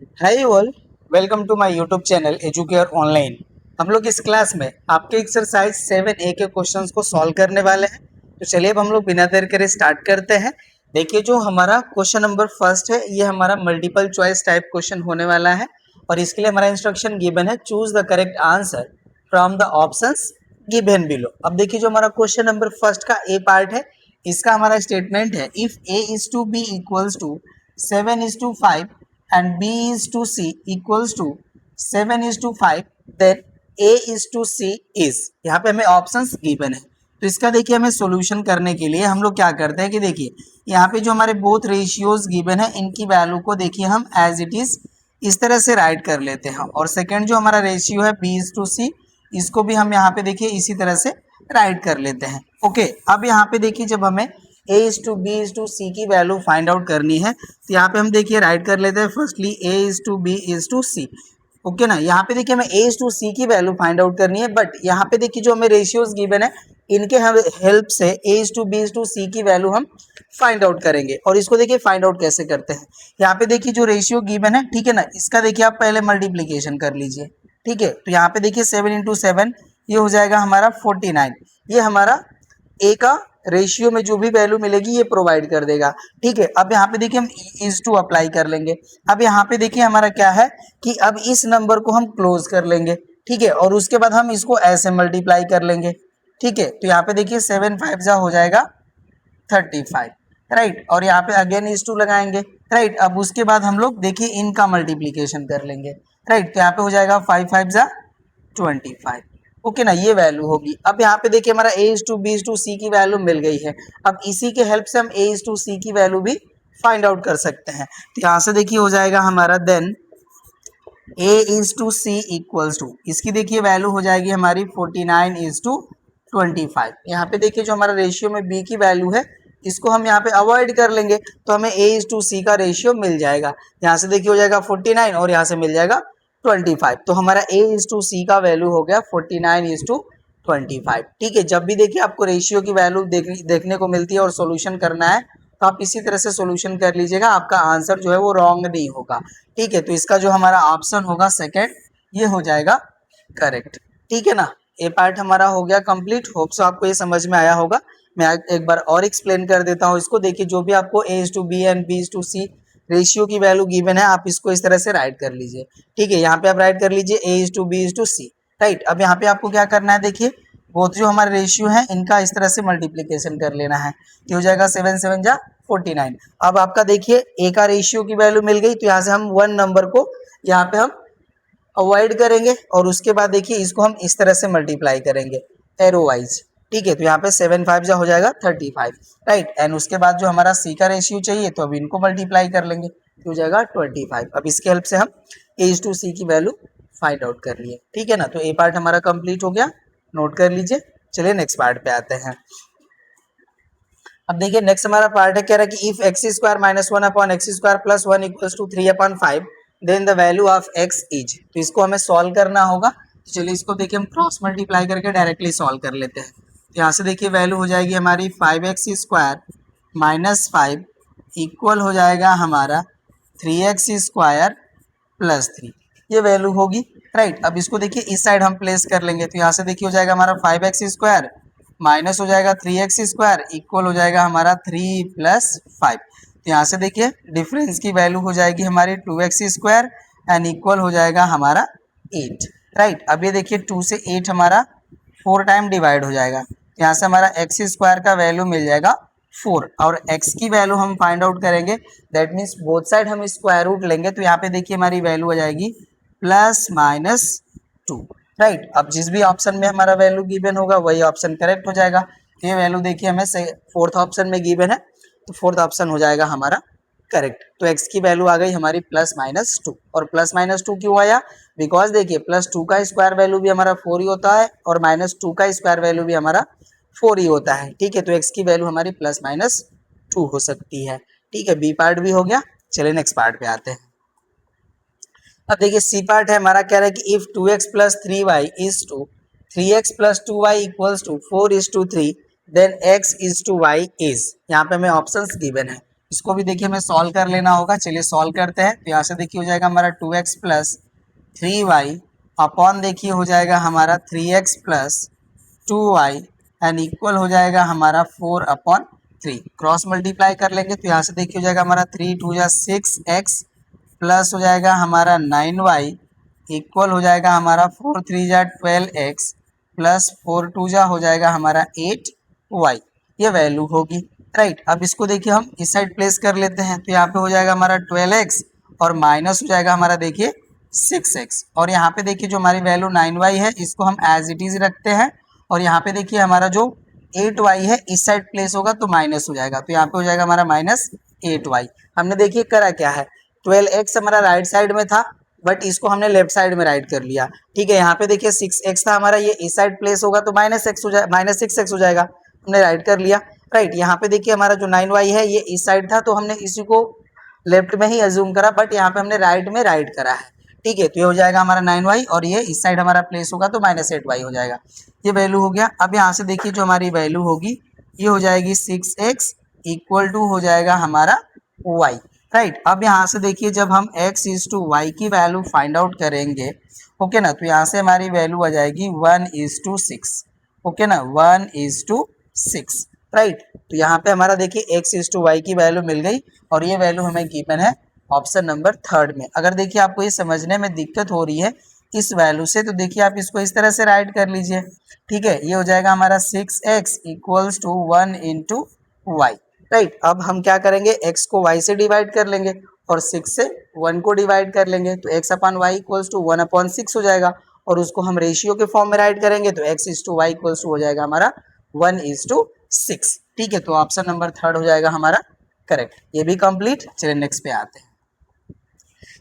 Hi all, welcome to my YouTube channel Educare online. हम लोग इस क्लास में आपके एक्सरसाइज 7A के क्वेश्चंस को सॉल्व करने वाले हैं। तो चलिए अब हम लोग बिना देर करे स्टार्ट करते हैं। देखिए, जो हमारा क्वेश्चन नंबर फर्स्ट है ये हमारा मल्टीपल चॉइस टाइप क्वेश्चन होने वाला है और इसके लिए हमारा इंस्ट्रक्शन गिवन है, choose the correct answer from the options given below. अब देखिए, जो हमारा क्वेश्चन नंबर फर्स्ट का ए पार्ट है, इसका हमारा स्टेटमेंट है, if A is to B equals to 7:5 and B is to C equals to 7:5, then A is to C is। यहाँ पे हमें ऑप्शंस गिवन है, तो इसका देखिए हमें सॉल्यूशन करने के लिए हम लोग क्या करते हैं कि देखिए यहाँ पे जो हमारे बोथ रेशियोज गिवन है इनकी वैल्यू को देखिए हम एज इट इज इस तरह से राइट कर लेते हैं और सेकंड जो हमारा रेशियो है B is to C, इसको भी हम यहाँ पे देखिए इसी तरह से राइट कर लेते हैं। ओके, अब यहाँ पे देखिए जब हमें a is to B is to c की वैल्यू फाइंड आउट करनी है तो यहाँ पे हम देखिए राइट कर लेते हैं firstly a is to B is to C. Okay ना, यहाँ पे देखिए हमें a इज टू सी की वैल्यू फाइंड आउट करनी है, बट यहाँ पे देखिए जो हमें रेशियोज गिवन है इनके हम हेल्प से a is to B is to c की वैल्यू हम फाइंड आउट करेंगे। और इसको देखिए फाइंड आउट कैसे करते हैं, यहाँ पे देखिए जो रेशियो गिवन है, ठीक है ना, इसका देखिए आप पहले मल्टीप्लीकेशन कर लीजिए। ठीक है, तो यहाँ पे देखिए 7 × 7 ये हो जाएगा हमारा 49। ये हमारा ए का रेशियो में जो भी वैल्यू मिलेगी ये प्रोवाइड कर देगा। ठीक है, अब यहाँ पे देखिए हम इज टू अप्लाई कर लेंगे। अब यहाँ पे देखिए हमारा क्या है कि अब इस नंबर को हम क्लोज कर लेंगे। ठीक है, और उसके बाद हम इसको ऐसे मल्टीप्लाई कर लेंगे। ठीक है, तो यहाँ पे देखिए 7 × 5 हो जाएगा 35, राइट, और यहाँ पे अगेन इज टू लगाएंगे। राइट, अब उसके बाद हम लोग देखिए इनका मल्टीप्लीकेशन कर लेंगे। राइट, तो यहाँ पे हो जाएगा 5 × 5 = 25। ओके ना, ये वैल्यू होगी। अब यहाँ पे देखिए हमारा a is to B is to c की वैल्यू मिल गई है। अब इसी के हेल्प से हम a इज टू सी की वैल्यू भी फाइंड आउट कर सकते हैं। तो यहाँ से देखिए हो जाएगा हमारा then a is to C equals to, इसकी देखिए वैल्यू हो जाएगी हमारी 49:25। यहाँ पे देखिए जो हमारा रेशियो में b की वैल्यू है इसको हम यहाँ पे अवॉइड कर लेंगे तो हमें a इज टू सी का रेशियो मिल जाएगा। यहाँ से देखिए हो जाएगा 49 और यहाँ से मिल जाएगा 25। तो हमारा a इज टू सी का वैल्यू हो गया 49:25। ठीक है, जब भी देखिए आपको रेशियो की वैल्यू देखने को मिलती है और सॉल्यूशन करना है तो आप इसी तरह से सॉल्यूशन कर लीजिएगा, आपका आंसर जो है वो रॉन्ग नहीं होगा। ठीक है, तो इसका जो हमारा ऑप्शन होगा सेकंड, ये हो जाएगा करेक्ट। ठीक है ना, ए पार्ट हमारा हो गया कंप्लीट। होप सो आपको ये समझ में आया होगा। मैं एक बार और एक्सप्लेन कर देता हूँ इसको। देखिए, जो भी आपको a is to B and b is to C ratio की वैल्यू गिवन है आप इसको इस तरह से राइट कर लीजिए। ठीक है, यहाँ पे आप राइट कर लीजिए a is to B is to C. Right, अब यहाँ पे आपको क्या करना है, देखिए बोथ जो हमारे रेशियो है इनका इस तरह से मल्टीप्लीकेशन कर लेना है। तो हो जाएगा 7 × 7 = 49। अब आपका देखिए ए का रेशियो की वैल्यू मिल गई तो यहाँ से हम वन नंबर को यहाँ पे हम अवॉइड करेंगे और उसके बाद देखिए इसको हम इस तरह से मल्टीप्लाई करेंगे एरो वाइज। ठीक है, तो यहाँ पे 7 × 5 हो जाएगा 35। राइट, एंड उसके बाद जो हमारा सी का रेशियो चाहिए तो अब इनको मल्टीप्लाई कर लेंगे तो हो जाएगा 25। अब इसके हेल्प से हम a इज टू सी की वैल्यू फाइंड आउट कर लिए। ठीक है ना, तो ए पार्ट हमारा कंप्लीट हो गया, नोट कर लीजिए। चलिए नेक्स्ट पार्ट पे आते हैं। अब देखिए नेक्स्ट हमारा पार्ट है, कह रहा है कि if x² - 1/x² + 1 = 3/5 then the value of x is. तो इसको हमें सॉल्व करना होगा। तो चलिए इसको देखिए हम क्रॉस मल्टीप्लाई करके डायरेक्टली सॉल्व कर लेते हैं। तो यहाँ से देखिए वैल्यू हो जाएगी हमारी 5x² - 5 इक्वल हो जाएगा हमारा 3x² + 3, ये वैल्यू होगी। राइट, अब इसको देखिए इस साइड हम प्लेस कर लेंगे तो यहाँ से देखिए हो जाएगा हमारा 5x² माइनस हो जाएगा 3x² इक्वल हो जाएगा हमारा 3 + 5। तो यहाँ से देखिए डिफरेंस की वैल्यू हो जाएगी हमारी 2x² एंड इक्वल हो जाएगा हमारा 8। राइट, अब ये देखिए 2 से 8 हमारा 4 टाइम डिवाइड हो जाएगा। तो यहाँ से हमारा x² का वैल्यू मिल जाएगा 4 और x की वैल्यू हम फाइंड आउट करेंगे। दैट मीन्स बोथ साइड हम स्क्वायर रूट लेंगे तो यहाँ पे देखिए हमारी वैल्यू हो जाएगी ±2। राइट, अब जिस भी ऑप्शन में हमारा वैल्यू गिवन होगा वही ऑप्शन करेक्ट हो जाएगा। तो ये वैल्यू देखिए हमें फोर्थ ऑप्शन में गिवन है तो फोर्थ ऑप्शन हो जाएगा हमारा करेक्ट। तो x की वैल्यू आ गई हमारी +-2। और +-2 क्यों आया, बिकॉज देखिए +2 का स्क्वायर वैल्यू भी हमारा 4 ही होता है और -2 का स्क्वायर वैल्यू भी हमारा 4 ही होता है। ठीक है, तो x की वैल्यू हमारी +-2 हो सकती है। ठीक है, बी पार्ट भी हो गया। चलिए नेक्स्ट पार्ट पे आते हैं। अब देखिए सी पार्ट है हमारा, कह रहा है कि if 2x + 3y = 3x + 2y = 4:3 then x is to y is। यहाँ पे हमें ऑप्शंस गिवन है। इसको भी देखिए हमें सॉल्व कर लेना होगा। चलिए सॉल्व करते हैं। तो यहाँ से देखिए हो जाएगा हमारा 2x प्लस 3y अपॉन देखिए हो जाएगा हमारा 3x plus 2y and equal हो जाएगा हमारा 4/3। क्रॉस मल्टीप्लाई कर लेंगे तो यहाँ से देखिए हो जाएगा हमारा 3 2 जा 6x प्लस हो जाएगा हमारा 9y इक्वल हो जाएगा हमारा 4 3 जा 12x प्लस 4 2 जा हो जाएगा हमारा 8y। ये वैल्यू होगी, राइट। अब इसको देखिए हम इस साइड प्लेस कर लेते हैं। तो यहाँ पे हो जाएगा हमारा 12x और माइनस हो जाएगा हमारा देखिए 6x और यहाँ पे देखिए जो हमारी वैल्यू 9y है इसको हम एज इट इज रखते हैं और यहाँ पे देखिए हमारा जो 8y है इस साइड प्लेस होगा तो माइनस हो जाएगा। तो यहाँ पे हो जाएगा हमारा माइनस 8y। हमने देखिए करा क्या है, 12x हमारा राइट साइड में था बट इसको हमने लेफ्ट साइड में राइट कर लिया, ठीक है। यहाँ पे देखिए 6x था हमारा, ये इस साइड प्लेस होगा तो -6x हो जाएगा, हमने राइट कर लिया, राइट। यहाँ पे देखिए हमारा जो 9y है ये इस साइड था तो हमने इसी को लेफ्ट में ही अज्यूम करा बट यहाँ पे हमने राइट में राइट करा है, ठीक है। तो ये हो जाएगा हमारा 9y और ये इस साइड हमारा प्लेस होगा तो -8y हो जाएगा। ये वैल्यू हो गया। अब यहाँ से देखिए जो हमारी वैल्यू होगी ये हो जाएगी 6x इक्वल टू हो जाएगा हमारा y, राइट। अब यहाँ से देखिए जब हम x इज टू वाई की वैल्यू फाइंड आउट करेंगे, ओके ना, तो यहाँ से हमारी वैल्यू आ जाएगी 1:6, ओके ना, 1:6, राइट। तो यहाँ पे हमारा देखिए x इज टू वाई की वैल्यू मिल गई और ये वैल्यू हमें गिवन है ऑप्शन नंबर 3 में। अगर देखिए आपको ये समझने में दिक्कत हो रही है इस वैल्यू से तो देखिए आप इसको इस तरह से राइट कर लीजिए, ठीक है। ये हो जाएगा हमारा 6x equals to 1 into Y, right. अब हम क्या करेंगे, x को y से डिवाइड कर लेंगे और 6 से 1 को डिवाइड कर लेंगे तो x upon y equals to 1/6 हो जाएगा और उसको हम रेशियो के फॉर्म में राइट करेंगे तो x is to Y equals to हो जाएगा हमारा 1:6, ठीक है। तो ऑप्शन नंबर 3 हो जाएगा हमारा करेक्ट। ये भी कंप्लीट। चलिए नेक्स्ट पे आते हैं।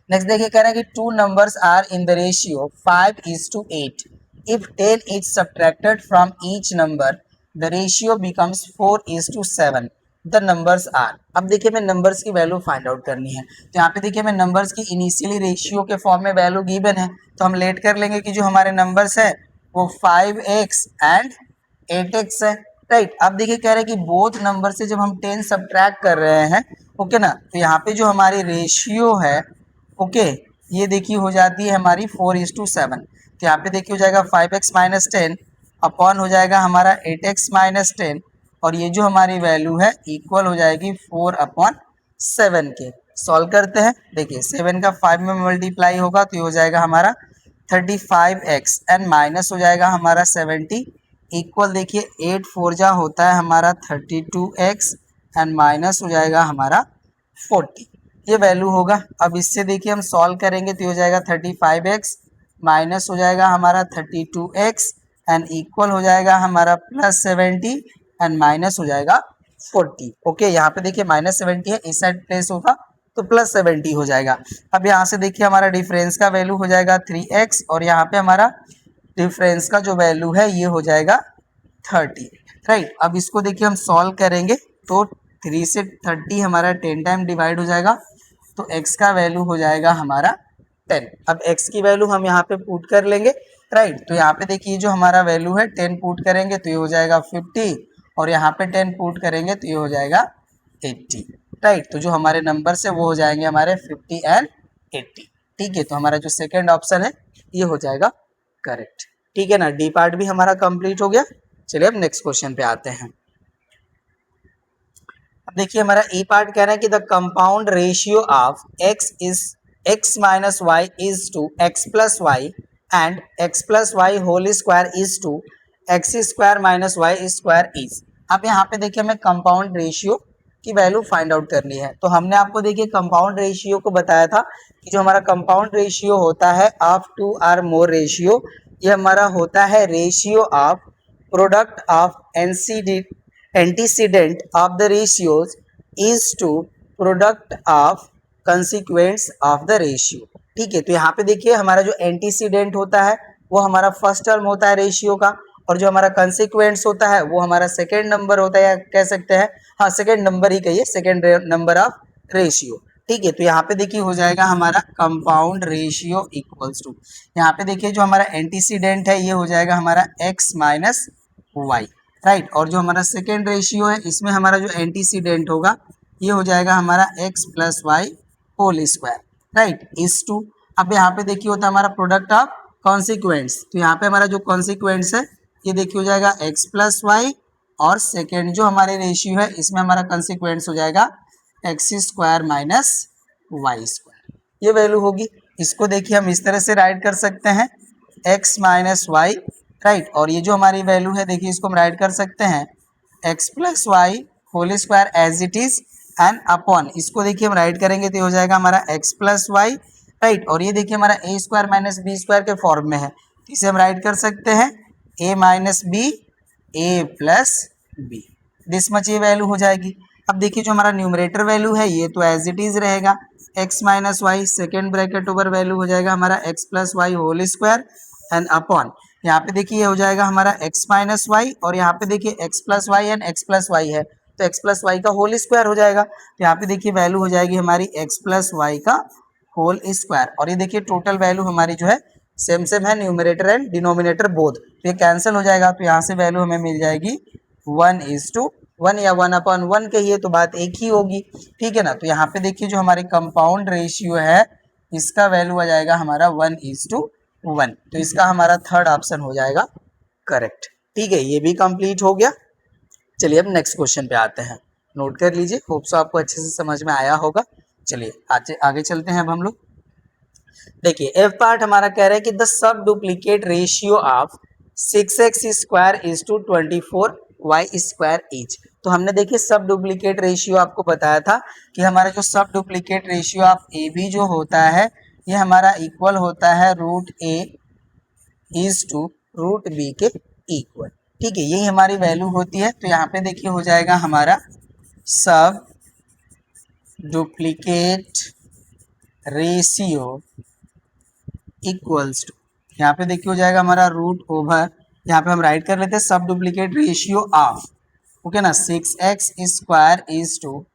नेक्स्ट देखिए कह रहे हैं कि 2 numbers are in the ratio 5:8। If 10 is subtracted from each number the ratio becomes 4:7। The numbers are. अब देखिए हमें नंबर्स की वैल्यू फाइंड आउट करनी है तो यहाँ पे देखिए हमें नंबर्स की इनिशियली रेशियो के फॉर्म में वैल्यू गिवन है तो हम लेट कर लेंगे कि जो हमारे नंबर्स है वो 5x एंड 8x है, राइट। अब देखिए कह रहे हैं कि बोथ नंबर से जब हम 10 सब्ट्रैक्ट कर रहे हैं, ओके ना, तो यहाँ पे जो हमारी रेशियो है, ओके, ये देखिए हो जाती है हमारी 4:7। तो यहाँ पे देखिए हो जाएगा 5x माइनस 10 अपॉन हो जाएगा हमारा 8x माइनस 10 और ये जो हमारी वैल्यू है इक्वल हो जाएगी 4/7 के। सॉल्व करते हैं। देखिए 7 का 5 में मल्टीप्लाई होगा तो ये हो जाएगा हमारा 35x एंड माइनस हो जाएगा हमारा 70 इक्वल देखिए 8 4 जा होता है हमारा 32x एंड माइनस हो जाएगा हमारा 40। ये वैल्यू होगा। अब इससे देखिए हम सॉल्व करेंगे तो हो जाएगा 35x माइनस हो जाएगा हमारा 32x एंड इक्वल हो जाएगा हमारा +70 एंड माइनस हो जाएगा 40। ओके, यहाँ पे देखिए -70 है, इस साइड प्लेस होगा तो +70 हो जाएगा। अब यहाँ से देखिए हमारा डिफरेंस का वैल्यू हो जाएगा 3x और यहाँ पे हमारा डिफरेंस का जो वैल्यू है ये हो जाएगा 30, राइट। अब इसको देखिए हम सॉल्व करेंगे तो 3 से 30 हमारा 10 टाइम डिवाइड हो जाएगा तो x का वैल्यू हो जाएगा हमारा 10। अब x की वैल्यू हम यहाँ पे पुट कर लेंगे, राइट। तो यहाँ पे देखिए जो हमारा वैल्यू है 10 पुट करेंगे तो ये हो जाएगा 50 और यहाँ पे 10 पुट करेंगे तो ये हो जाएगा 80, राइट। तो जो हमारे नंबर है वो हो जाएंगे हमारे 50 एंड 80, ठीक है। तो हमारा जो सेकेंड ऑप्शन है ये हो जाएगा करेक्ट, ठीक है ना। डी पार्ट भी हमारा कंप्लीट हो गया। चलिए अब नेक्स्ट क्वेश्चन पे आते हैं। अब देखिए हमारा ई पार्ट कह रहा है कि the compound ratio of x minus y is to x plus y and x plus y whole square is to x square minus y square is. अब यहाँ पे देखिए हमें कंपाउंड रेशियो की वैल्यू फाइंड आउट करनी है। तो हमने आपको देखिए कंपाउंड रेशियो को बताया था कि जो हमारा कंपाउंड रेशियो होता है ऑफ 2 और मोर रेशियो, ये हमारा होता है ratio of product of antecedent of the ratios is to product of consequence of the ratio, ठीक है। तो यहाँ पे देखिए हमारा जो एंटीसीडेंट होता है वो हमारा फर्स्ट टर्म होता है रेशियो का और जो हमारा कंसिक्वेंस होता है वो हमारा सेकेंड नंबर होता है, या कह सकते हैं हाँ सेकेंड नंबर ही कहिए, सेकेंड नंबर ऑफ रेशियो, ठीक है। तो यहाँ पे देखिए हो जाएगा हमारा कंपाउंड रेशियो इक्वल्स टू, यहाँ पे देखिए जो हमारा एंटीसीडेंट है ये हो जाएगा हमारा x माइनस वाई, राइट। और जो हमारा सेकेंड रेशियो है इसमें हमारा जो एंटीसीडेंट होगा ये हो जाएगा हमारा x plus y whole square, right, is to. अब यहाँ पे देखिए होता है हमारा प्रोडक्ट ऑफ कॉन्सिक्वेंट्स, तो यहाँ पे हमारा जो कॉन्सिक्वेंट्स है ये देखिए हो जाएगा x प्लस वाई, और सेकेंड जो हमारे रेशियो है इसमें हमारा कॉन्सिक्वेंट्स हो जाएगा x square minus y square, ये वैल्यू होगी। इसको देखिए हम इस तरह से राइट कर सकते हैं x माइनस वाई, राइट, और ये जो हमारी वैल्यू है देखिए इसको हम राइट कर सकते हैं x plus y whole square as it is and upon, इसको देखिए हम राइट करेंगे तो ये हो जाएगा हमारा x प्लस वाई, राइट, और ये देखिए हमारा a square minus b square के फॉर्म में है, तो इसे हम राइट कर सकते हैं a minus b a plus b, this much ये वैल्यू हो जाएगी। अब देखिए जो हमारा न्यूमरेटर वैल्यू है ये तो एज इट इज रहेगा x minus y, second bracket over value हो जाएगा हमारा x plus y whole square and upon, यहाँ पे देखिए ये हो जाएगा हमारा x माइनस वाई, और यहाँ पे देखिए x plus y and x plus y है तो x प्लस वाई का होल स्क्वायर हो जाएगा, तो यहाँ पे देखिए वैल्यू हो जाएगी हमारी x प्लस वाई का होल स्क्वायर, और ये देखिए टोटल वैल्यू हमारी जो है सेम सेम है, न्यूमरेटर एंड डिनोमिनेटर बोथ, तो ये कैंसिल हो जाएगा, तो यहाँ से वैल्यू हमें मिल जाएगी 1:1 या 1/1 कहिए तो बात एक ही होगी, ठीक है ना। तो यहाँ पे देखिए जो हमारे कंपाउंड रेशियो है इसका वैल्यू आ जाएगा हमारा 1:1, तो इसका हमारा थर्ड ऑप्शन हो जाएगा करेक्ट, ठीक है, ये भी कंप्लीट हो गया। चलिए अब नेक्स्ट क्वेश्चन पे आते हैं, नोट कर लीजिए, होप सो आपको अच्छे से समझ में आया होगा। चलिए आगे चलते हैं अब हम लोग। देखिए एफ पार्ट हमारा कह रहा है कि the subduplicate ratio of 6x square is to 24y square each, तो हमने देखिए सब डुप्लीकेट रेशियो आपको बताया था कि हमारा जो subduplicate ratio of a b जो होता है ये हमारा इक्वल होता है root a is to root b के इक्वल, ठीक है, यही हमारी वैल्यू होती है। तो यहाँ पे देखिए हो जाएगा हमारा subduplicate ratio equals to, यहाँ पे देखिए हो जाएगा हमारा रूट ओवर, यहाँ पे हम राइट कर लेते हैं सब डुप्लीकेट रेशियो ऑफ, ओके ना, 6x square is to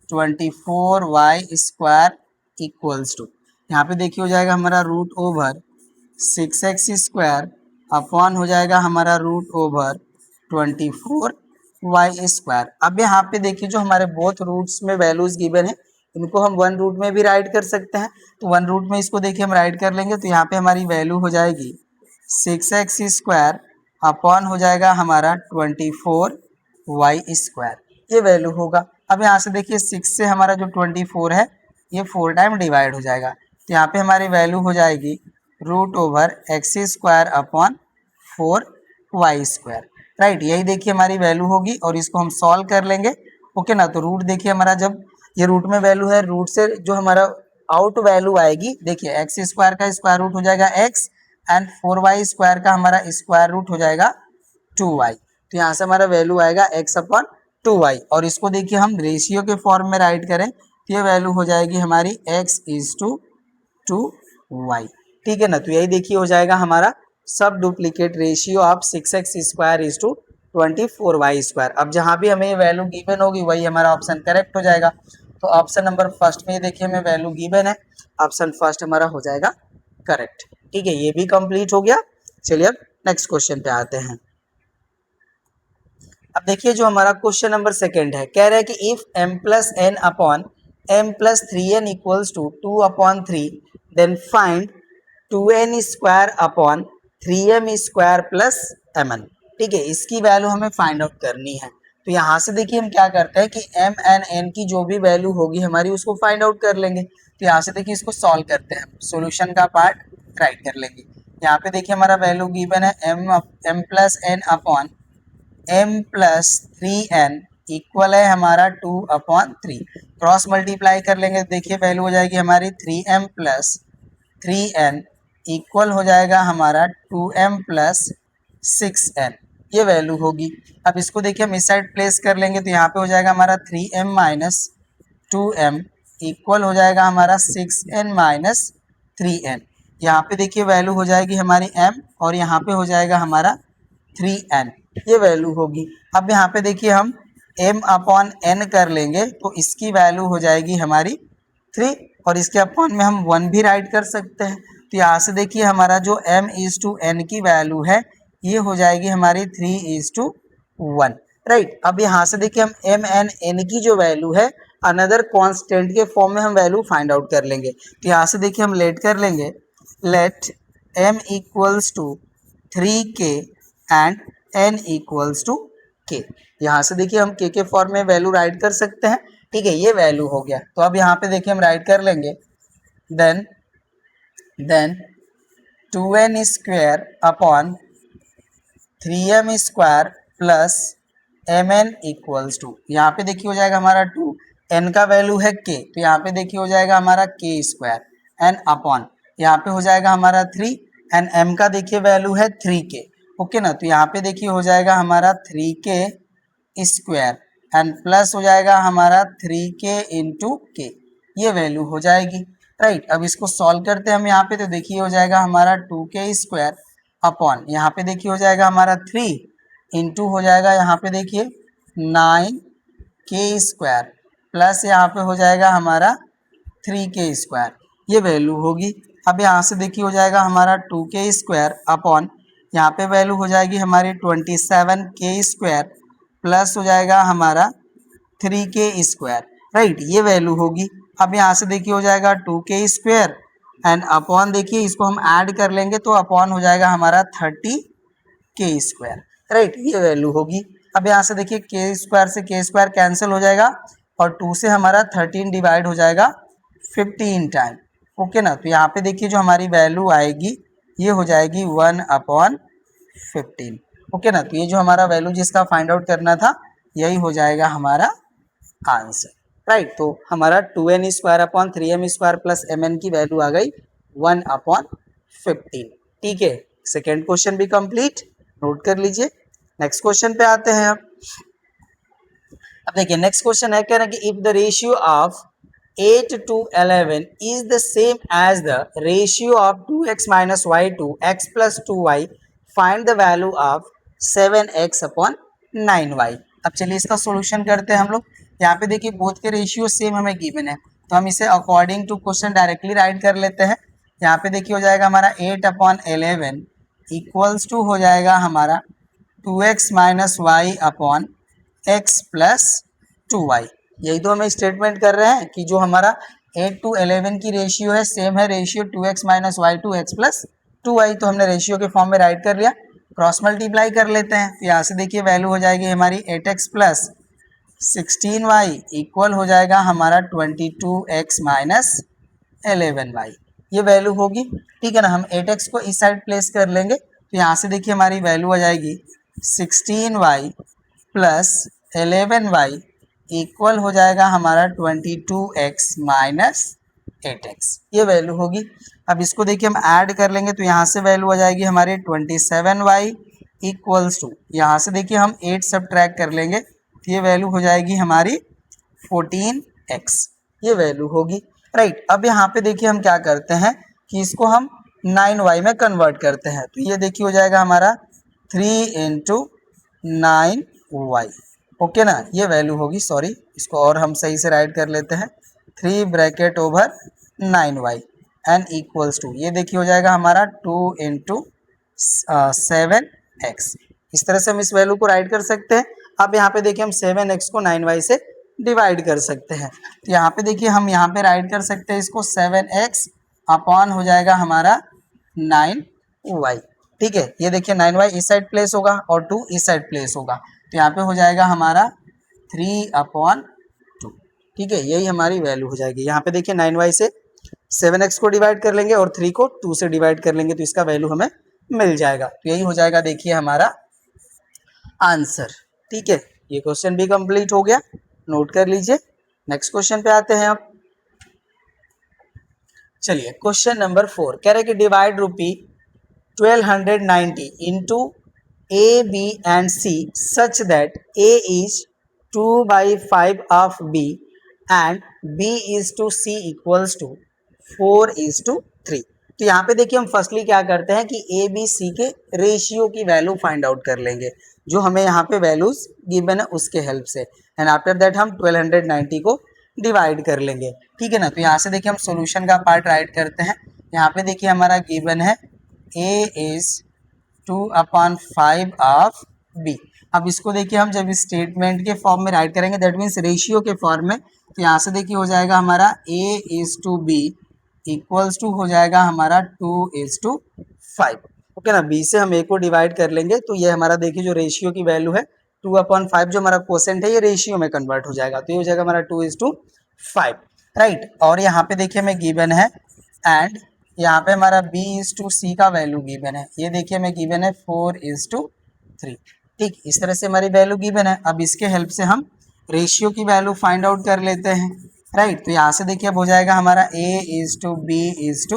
24y square equals to, यहाँ पे देखिए हो जाएगा हमारा root over 6x square upon हो जाएगा हमारा रूट ओवर 24y स्क्वायर। अब यहाँ पे देखिए जो हमारे बोथ रूट्स में वैल्यूज गिवन है इनको हम वन रूट में भी राइट कर सकते हैं, तो वन रूट में इसको देखिए हम राइट कर लेंगे तो यहाँ पे हमारी वैल्यू हो जाएगी 6x स्क्वायर अपॉन हो जाएगा हमारा 24y स्क्वायर, ये वैल्यू होगा। अब यहाँ से देखिए 6 से हमारा जो 24 है ये 4 टाइम डिवाइड हो जाएगा, तो यहाँ पे हमारी वैल्यू हो जाएगी root over x square upon 4y square, right, यही देखिए हमारी वैल्यू होगी और इसको हम सॉल्व कर लेंगे, ओके ना। तो रूट देखिए हमारा जब ये रूट में वैल्यू है, रूट से जो हमारा आउट वैल्यू आएगी देखिए एक्स स्क्वायर का स्क्वायर रूट हो जाएगा x एंड 4y स्क्वायर का हमारा स्क्वायर रूट हो जाएगा 2y, तो यहाँ से हमारा वैल्यू आएगा x अपॉन 2y, और इसको देखिए हम रेशियो के फॉर्म में राइट करें तो ये वैल्यू हो जाएगी हमारी x इज टू 2y, ठीक है ना। तो यही देखिए हो जाएगा हमारा subduplicate ratio of 6x square is to 24y square. अब जहाँ भी हमें वैल्यू गिवन होगी वही हमारा ऑप्शन करेक्ट हो जाएगा, तो ऑप्शन नंबर फर्स्ट में देखिए हमें वैल्यू गिवन है, ऑप्शन फर्स्ट हमारा हो जाएगा करेक्ट, ठीक है, ये भी कंप्लीट हो गया। चलिए अब नेक्स्ट क्वेश्चन पे आते हैं। अब देखिए जो हमारा क्वेश्चन नंबर सेकंड है कह रहा है कि if m plus n upon m plus 3n equals to 2/3 then find 2n square upon 3m square plus mn, ठीक है, इसकी वैल्यू हमें फाइंड आउट करनी है। तो यहाँ से देखिए हम क्या करते हैं कि m एंड n की जो भी वैल्यू होगी हमारी उसको फाइंड आउट कर लेंगे, तो यहाँ से देखिए इसको सॉल्व करते हैं, सॉल्यूशन का पार्ट राइट कर लेंगे। यहाँ पे देखिए हमारा वैल्यू गिवन है m plus n upon m plus 3n equal है हमारा 2/3, क्रॉस मल्टीप्लाई कर लेंगे तो देखिए वैल्यू हो जाएगी हमारी 3m प्लस 3n इक्वल हो जाएगा हमारा 2m प्लस 6n, ये वैल्यू होगी। अब इसको देखिए हम इस साइड प्लेस कर लेंगे तो यहाँ पे हो जाएगा हमारा 3m माइनस 2m इक्वल हो जाएगा हमारा 6n माइनस 3n, यहाँ पे देखिए वैल्यू हो जाएगी हमारी m और यहाँ पे हो जाएगा हमारा 3n, ये वैल्यू होगी। अब यहाँ पे देखिए हम m अपॉन n कर लेंगे तो इसकी वैल्यू हो जाएगी हमारी 3 और इसके अपॉन में हम 1 भी राइट कर सकते हैं, तो यहाँ से देखिए हमारा जो m इज टू n की वैल्यू है ये हो जाएगी हमारी 3:1, राइट। अब यहाँ से देखिए हम m एंड n की जो वैल्यू है अनदर कांस्टेंट के फॉर्म में हम वैल्यू फाइंड आउट कर लेंगे। तो यहाँ से देखिए हम लेट कर लेंगे, let m equals to 3k and n equals to k। यहाँ से देखिए हम k के फॉर्म में वैल्यू राइट कर सकते हैं, ठीक है, ये वैल्यू हो गया। तो अब यहाँ पे देखिए हम राइट कर लेंगे, then 2n square upon 3m square plus mn equals to, यहाँ पे देखिए हो जाएगा हमारा 2, n का वैल्यू है k, तो यहाँ पे देखिए हो जाएगा हमारा k स्क्वायर एन अपॉन यहाँ पे हो जाएगा हमारा 3 एंड m का देखिए वैल्यू है 3k, ओके ना। तो यहाँ पे देखिए हो जाएगा हमारा 3k स्क्वायर एंड प्लस हो जाएगा हमारा 3k इंटू के, ये वैल्यू हो जाएगी, राइट। अब इसको सॉल्व करते हैं हम यहाँ पे, तो देखिए हो जाएगा हमारा 2k स्क्वायर अपॉन यहाँ पे देखिए हो जाएगा हमारा 3 इंटू हो जाएगा यहाँ पे देखिए 9k स्क्वायर प्लस यहाँ पे हो जाएगा हमारा 3k स्क्वायर, ये वैल्यू होगी। अब यहाँ से देखिए हो जाएगा हमारा 2k स्क्वायर अपॉन यहाँ पे वैल्यू हो जाएगी हमारी 27k स्क्वायर प्लस हो जाएगा हमारा 3k स्क्वायर, राइट, ये वैल्यू होगी। अब यहाँ से देखिए हो जाएगा 2k स्क्वायर एंड अपॉन देखिए इसको हम ऐड कर लेंगे तो अपॉन हो जाएगा हमारा 30k स्क्वायर, राइट, ये वैल्यू होगी। अब यहाँ से देखिए k स्क्वायर से k स्क्वायर कैंसिल हो जाएगा और 2 से हमारा 13 डिवाइड हो जाएगा 15 टाइम, ओके ना। तो यहाँ पे देखिए जो हमारी वैल्यू आएगी ये हो जाएगी 1/15, ओके ना। तो ये जो हमारा वैल्यू जिसका फाइंड आउट करना था यही हो जाएगा हमारा आंसर, राइट। तो हमारा 2n square upon 3m square plus mn की वैल्यू आ गई 1/15, ठीक है। सेकेंड क्वेश्चन भी कंप्लीट, नोट कर लीजिए। नेक्स्ट क्वेश्चन पे आते हैं। अब देखिए नेक्स्ट क्वेश्चन है, कह रहा है कि if the ratio of 8 to 11 is the same as the ratio of 2x minus y to x plus 2y, find the value of 7x upon 9y। अब चलिए इसका सॉल्यूशन करते हैं हम लोग। यहाँ पे देखिए बोथ के रेशियो सेम हमें गिवन है, तो हम इसे according to question directly write कर लेते हैं। यहाँ पे देखिए हो जाएगा हमारा 8/11 इक्वल्स टू हो जाएगा हमारा 2x minus y upon x plus 2y। यही तो हमें स्टेटमेंट कर रहे हैं कि जो हमारा 8 to 11 की रेशियो है सेम है ratio 2x minus y to x plus 2y। तो हमने रेशियो के फॉर्म में राइट कर लिया, क्रॉस मल्टीप्लाई कर लेते हैं। तो यहाँ से देखिए वैल्यू हो जाएगी हमारी 8x प्लस 16y इक्वल हो जाएगा हमारा 22x माइनस 11y, ये वैल्यू होगी, ठीक है ना। हम 8x को इस साइड प्लेस कर लेंगे, तो यहाँ से देखिए हमारी वैल्यू आ जाएगी 16y प्लस 11y इक्वल हो जाएगा हमारा 22x माइनस 8x, ये वैल्यू होगी। अब इसको देखिए हम ऐड कर लेंगे, तो यहाँ से वैल्यू आ जाएगी हमारी 27y इक्वल्स टू, यहाँ से देखिए हम 8 सब्ट्रैक्ट कर लेंगे तो ये वैल्यू हो जाएगी हमारी 14x, ये वैल्यू होगी, राइट। अब यहाँ पे देखिए हम क्या करते हैं कि इसको हम 9y में कन्वर्ट करते हैं, तो ये देखिए हो जाएगा हमारा 3 इंटू 9y, ओके ना, ये वैल्यू होगी। सॉरी, इसको और हम सही से राइट कर लेते हैं, 3 bracket over 9y n equals to, ये देखिए हो जाएगा हमारा 2 इंटू 7x। इस तरह से हम इस वैल्यू को राइट कर सकते हैं। अब यहाँ पे देखिए हम 7x को 9y से डिवाइड कर सकते हैं, तो यहाँ पे देखिए हम यहाँ पे राइट कर सकते हैं इसको 7x अपॉन हो जाएगा हमारा 9y, ठीक है। ये देखिए 9y इस साइड प्लेस होगा और 2 इस साइड प्लेस होगा, तो यहाँ पे हो जाएगा हमारा 3/2, ठीक है, यही हमारी वैल्यू हो जाएगी। यहाँ पे देखिए 9y से 7x को डिवाइड कर लेंगे और 3 को 2 से डिवाइड कर लेंगे, तो इसका वैल्यू हमें मिल जाएगा। तो यही हो जाएगा देखिए हमारा आंसर, ठीक है। ये क्वेश्चन भी कंप्लीट हो गया, नोट कर लीजिए। नेक्स्ट क्वेश्चन पे आते हैं अब। चलिए क्वेश्चन नंबर 4 कह रहा है कि divide ₹1290 into A, B and C such that A is 2/5 of B and B is to C equals to 4:3। तो यहाँ पे देखिए हम फर्स्टली क्या करते हैं कि A, B, C के रेशियो की वैल्यू फाइंड आउट कर लेंगे, जो हमें यहाँ पे वैल्यूज गिवन है उसके हेल्प से, एंड आफ्टर दैट हम 1290 को डिवाइड कर लेंगे, ठीक है ना। तो यहाँ से देखिए हम सॉल्यूशन का पार्ट राइट करते हैं। यहाँ पे देखिए हमारा गिवन है A is 2/5 ऑफ B, अब इसको देखिए हम जब स्टेटमेंट के फॉर्म में राइट करेंगे, दैट मीन्स रेशियो के फॉर्म में, तो यहाँ से देखिए हो जाएगा हमारा A/B इक्वल्स टू हो जाएगा हमारा 2:5। ओके ना, B से हम A को डिवाइड कर लेंगे तो ये हमारा देखिए जो रेशियो की वैल्यू है 2/5, जो हमारा क्वोशेंट है ये रेशियो में कन्वर्ट हो जाएगा, तो ये हो जाएगा हमारा 2:5, राइट। और यहाँ पे देखिए हमें गिवन है एंड यहाँ पे हमारा B/C का वैल्यू गिवन है, ये देखिए हमें गिवन है 4:3। ठीक, इस तरह से हमारी वैल्यू गिवन है। अब इसके हेल्प से हम रेशियो की वैल्यू फाइंड आउट कर लेते हैं, राइट। तो यहाँ से देखिए अब हो जाएगा हमारा A/B/C,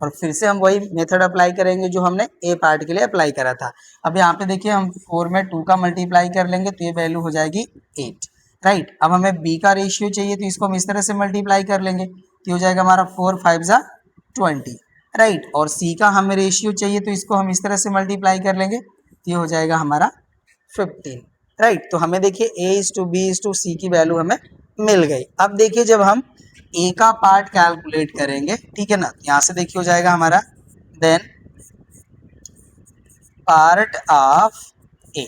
और फिर से हम वही मेथड अप्लाई करेंगे जो हमने ए पार्ट के लिए अप्लाई करा था। अब यहाँ पे देखिए हम 4 में 2 का मल्टीप्लाई कर लेंगे तो ये वैल्यू हो जाएगी 8, राइट। अब हमें B का रेशियो चाहिए तो इसको हम इस तरह से मल्टीप्लाई कर लेंगे तो हो जाएगा हमारा 4×5=20, राइट। और C का हमें रेशियो चाहिए तो इसको हम इस तरह से मल्टीप्लाई कर लेंगे तो ये हो जाएगा हमारा 15, राइट। तो हमें देखिए A/B/C की वैल्यू हमें मिल गई। अब देखिए जब हम A का पार्ट कैलकुलेट करेंगे, ठीक है ना, यहाँ से देखिए हो जाएगा हमारा then part of A,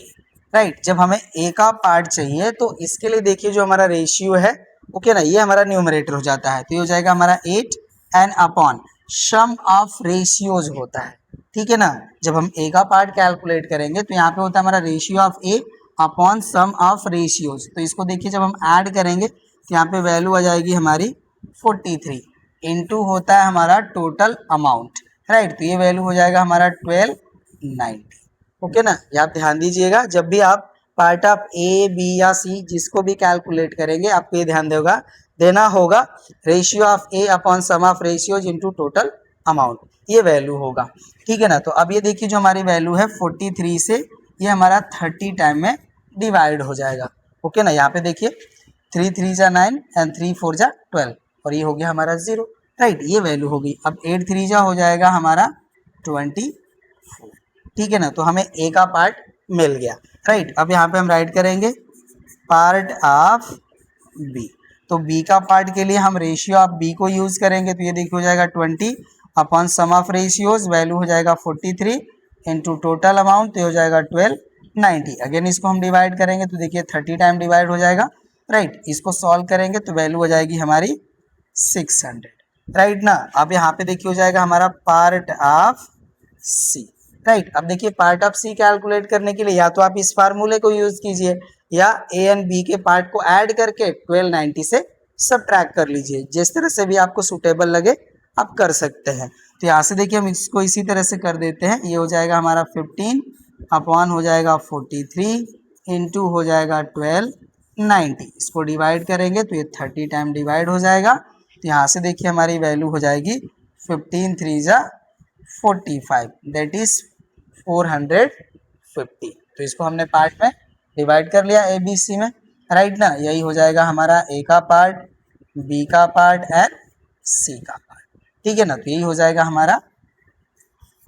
right. जब हमें A का पार्ट चाहिए तो इसके लिए देखिए जो हमारा रेशियो है, ओके ना, ये हमारा न्यूमरेटर हो जाता है, तो ये हो जाएगा हमारा 8 and upon sum of ratios होता है, ठीक है ना। जब हम A का पार्ट कैलकुलेट करेंगे तो यहाँ पे होता है हमारा ratio of A upon sum of ratios, तो इसको देखिए जब हम ऐड करेंगे तो यहाँ पे वैल्यू आ जाएगी हमारी 43 इनटू होता है हमारा टोटल अमाउंट, राइट। तो ये वैल्यू हो जाएगा हमारा 1290, ओके ना। ये आप ध्यान दीजिएगा, जब भी आप पार्ट ऑफ A, B या C जिसको भी कैलकुलेट करेंगे आपको ये ध्यान देना होगा ratio of A upon sum of ratios into total amount, ये वैल्यू होगा, ठीक है ना। तो अब ये देखिए जो हमारी वैल्यू है 43 से ये हमारा 30 टाइम में डिवाइड हो जाएगा, ओके ना। यहाँ पे देखिए 3×3=9 एंड 3×4=12 और ये हो गया हमारा 0, राइट। ये वैल्यू होगी। अब 8×3 हो जाएगा हमारा 24, ठीक है ना। तो हमें A का पार्ट मिल गया, राइट। अब यहाँ पे हम राइट करेंगे पार्ट ऑफ B, तो B का पार्ट के लिए हम रेशियो ऑफ B को यूज करेंगे तो ये देखिए हो जाएगा 20 upon sum of ratios, value हो जाएगा 43 इनटू टोटल अमाउंट, तो हो जाएगा 1290। अगेन इसको हम डिवाइड करेंगे तो देखिए 30 टाइम डिवाइड हो जाएगा, राइट। इसको सॉल्व करेंगे तो वैल्यू हो जाएगी हमारी 600, राइट ना। अब यहाँ पे देखिए हो जाएगा हमारा पार्ट ऑफ C, राइट। अब देखिए पार्ट ऑफ C कैलकुलेट करने के लिए या तो आप इस फार्मूले को यूज कीजिए या A एंड B के पार्ट को ऐड करके 1290 से सब्ट्रैक्ट कर लीजिए, जिस तरह से भी आपको सुटेबल लगे आप कर सकते हैं। तो यहाँ से देखिए हम इसको इसी तरह से कर देते हैं, ये हो जाएगा हमारा 15 अपॉन हो जाएगा 43 इंटू हो जाएगा 1290, इसको डिवाइड करेंगे तो ये 30 टाइम डिवाइड हो जाएगा, तो यहाँ से देखिए हमारी वैल्यू हो जाएगी 15×3=45, दैट इज 450। तो इसको हमने पार्ट में डिवाइड कर लिया ABC में, राइट ना। यही हो जाएगा हमारा A का पार्ट, B का पार्ट एंड C का पार्ट, ठीक है ना। तो यही हो जाएगा हमारा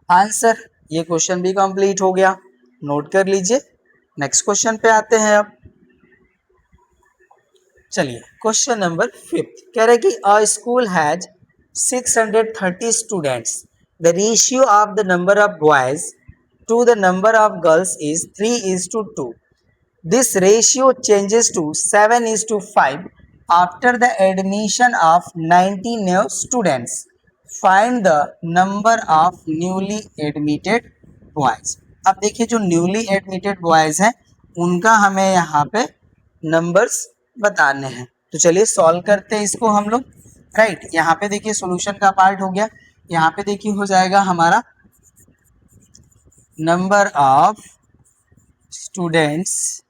आंसर। ये क्वेश्चन भी कंप्लीट हो गया, नोट कर लीजिए। नेक्स्ट क्वेश्चन पे आते हैं अब। चलिए क्वेश्चन नंबर 5 कह रहे कि a school has 630 students, the ratio of the number of boys to the number of girls is 3:2. This ratio changes to 7:5 after the admission of 90 new students. Find the number of newly admitted boys. अब देखिए जो newly admitted boys हैं उनका हमें यहाँ पे numbers बताने हैं, तो चलिए सॉल्व करते हैं इसको हम लोग, राइट। यहाँ पे देखिए सॉल्यूशन का पार्ट हो गया, यहाँ पे देखिए हो जाएगा हमारा number of students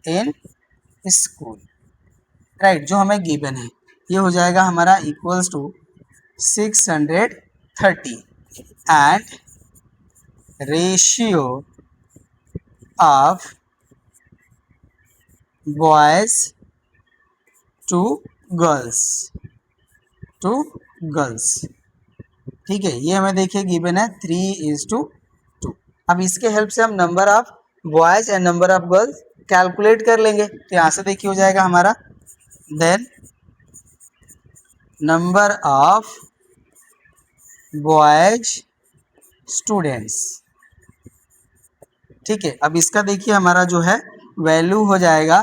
in school, right, जो हमें गिवन है ये हो जाएगा हमारा equals to 630 and ratio of boys to girls, ठीक है। ये हमें देखिए गिवन है 3:2। अब इसके हेल्प से हम number of boys and number of girls calculate कर लेंगे, तो यहाँ से देखिए हो जाएगा हमारा then number of boys students, ठीक है, अब इसका देखिए हमारा जो है वैल्यू हो जाएगा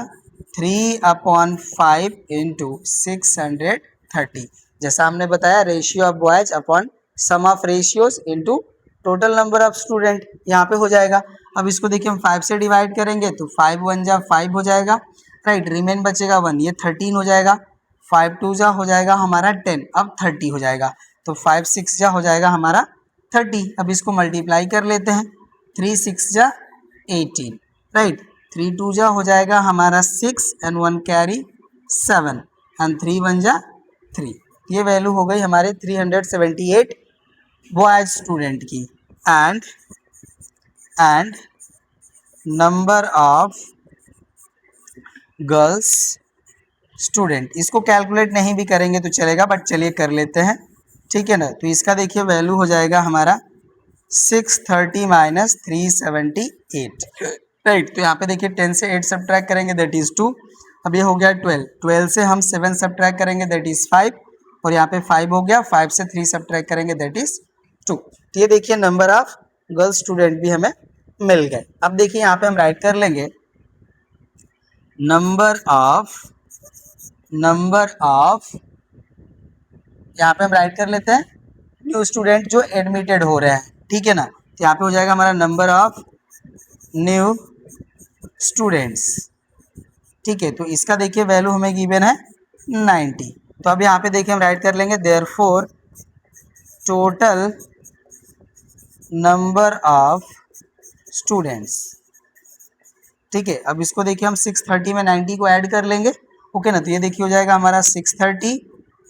3/5 इंटू 630। जैसा हमने बताया ratio of boys upon sum of ratios into total number of student यहाँ पे हो जाएगा। अब इसको देखिए हम 5 से डिवाइड करेंगे तो 5 1 जा 5 हो जाएगा, राइट, रिमेन बचेगा 1, ये 13 हो जाएगा, 5 2 जा हो जाएगा हमारा 10, अब 30 हो जाएगा, तो 5 6 जा हो जाएगा हमारा 30। अब इसको मल्टीप्लाई कर लेते हैं, 3 6 जा 18, राइट, 3 2 जा हो जाएगा हमारा 6 एंड 1 कैरी 7 एंड 3 1 जा 3। ये वैल्यू हो गई हमारे 378 बॉयज स्टूडेंट की। And number of girls student, इसको कैलकुलेट नहीं भी करेंगे तो चलेगा, बट चलिए कर लेते हैं, ठीक है ना। तो इसका देखिए वैल्यू हो जाएगा हमारा 630 माइनस 378, राइट। तो यहाँ पे देखिए 10 से 8 सब्ट्रैक्ट करेंगे दैट इज 2। अब ये हो गया 12, 12 से हम 7 सब्ट्रैक्ट करेंगे दैट इज 5, और यहाँ पे 5 हो गया, 5 से 3 सब्ट्रैक्ट करेंगे दैट इज 2। तो ये देखिए नंबर ऑफ गर्ल्स स्टूडेंट भी हमें मिल गए। अब देखिए यहाँ पे हम राइट कर लेंगे नंबर ऑफ यहाँ पे हम राइट कर लेते हैं न्यू स्टूडेंट जो एडमिटेड हो रहे हैं, ठीक है ना। तो यहाँ पे हो जाएगा हमारा नंबर ऑफ न्यू स्टूडेंट्स, ठीक है। तो इसका देखिए वैल्यू हमें गिवन है 90। तो अब यहाँ पे देखिए हम राइट कर लेंगे therefore total number of students, ठीक है। अब इसको देखिए हम 630 में 90 को ऐड कर लेंगे, ओके ना। तो ये देखिए हो जाएगा हमारा 630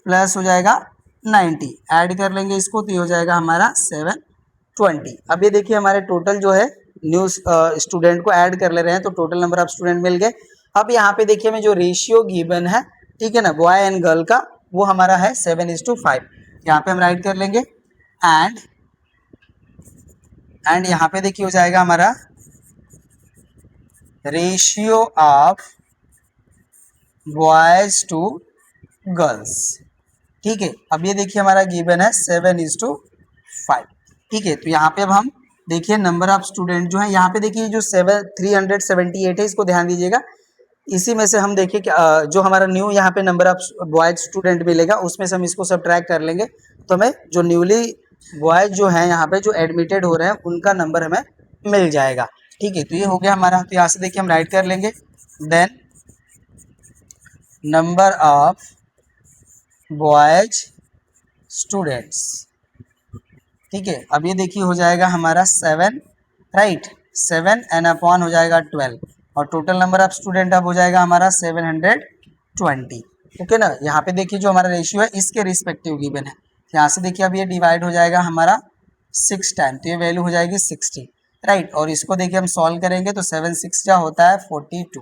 प्लस हो जाएगा 90, ऐड कर लेंगे इसको तो ये हो जाएगा हमारा 720। अब ये देखिए हमारे टोटल जो है न्यू स्टूडेंट को ऐड कर ले रहे हैं तो टोटल नंबर ऑफ स्टूडेंट मिल गए। अब यहाँ पे देखिए हमें जो रेशियो गिवन है, ठीक है ना, बॉय एंड गर्ल का, वो हमारा है 7:5। यहाँ पे हम राइट कर लेंगे एंड यहाँ पे देखिए हो जाएगा हमारा ratio of boys to girls, ठीक है। अब ये देखिए हमारा गिवन है 7:5, ठीक है। तो यहाँ पे अब हम देखिए नंबर ऑफ स्टूडेंट जो है, यहाँ पे देखिए जो 378 है, इसको ध्यान दीजिएगा। इसी में से हम देखिए कि जो हमारा न्यू यहाँ पे नंबर ऑफ बॉयज स्टूडेंट मिलेगा उसमें से हम इसको सब्ट्रैक्ट कर लेंगे, तो हमें जो न्यूली बॉयज जो है यहाँ पे जो एडमिटेड हो रहे हैं उनका नंबर हमें मिल जाएगा, ठीक है। तो ये हो गया हमारा। तो यहाँ से देखिए हम राइट कर लेंगे then number of boys students, ठीक है। अब ये देखिए हो जाएगा हमारा 7, राइट, 7 एन अपॉन हो जाएगा 12, और टोटल नंबर ऑफ स्टूडेंट अब हो जाएगा हमारा 720, ओके ना। यहाँ पे देखिए जो हमारा रेशियो है इसके रिस्पेक्टिव गिवन है, यहाँ से देखिए अब ये डिवाइड हो जाएगा हमारा 6 टाइम, तो ये वैल्यू हो जाएगी 60, राइट। और इसको देखिए हम सॉल्व करेंगे तो 7 6 जा होता है 42,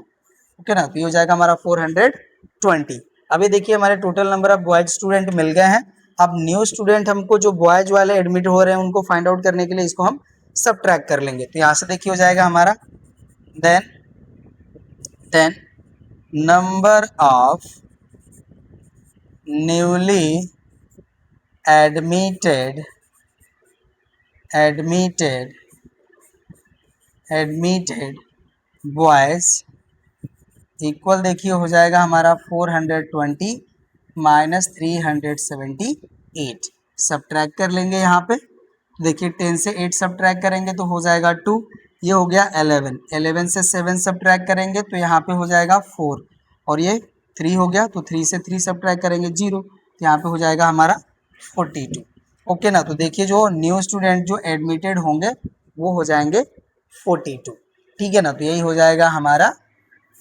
ओके ना। तो ये हो जाएगा हमारा 420। अब ये देखिए हमारे total number of boys student मिल गए हैं। अब न्यू स्टूडेंट हमको जो बॉयज वाले एडमिट हो रहे हैं उनको फाइंड आउट करने के लिए इसको हम सब्ट्रैक्ट कर लेंगे। तो यहाँ से देखिए हो जाएगा हमारा then number of newly admitted boys equal देखिए हो जाएगा हमारा 420 माइनस 378, सब्ट्रैक्ट कर लेंगे यहाँ पे। देखिए 10 से 8 सब्ट्रैक्ट करेंगे तो हो जाएगा 2, ये हो गया 11, 11 से 7 सब्ट्रैक्ट करेंगे तो यहाँ पे हो जाएगा 4, और ये 3 हो गया, तो 3 से 3 सब्ट्रैक्ट करेंगे 0, तो यहाँ पे हो जाएगा हमारा 42, ओके ना। तो देखिए जो न्यू स्टूडेंट जो एडमिटेड होंगे वो हो जाएंगे 42, ठीक है ना। तो यही हो जाएगा हमारा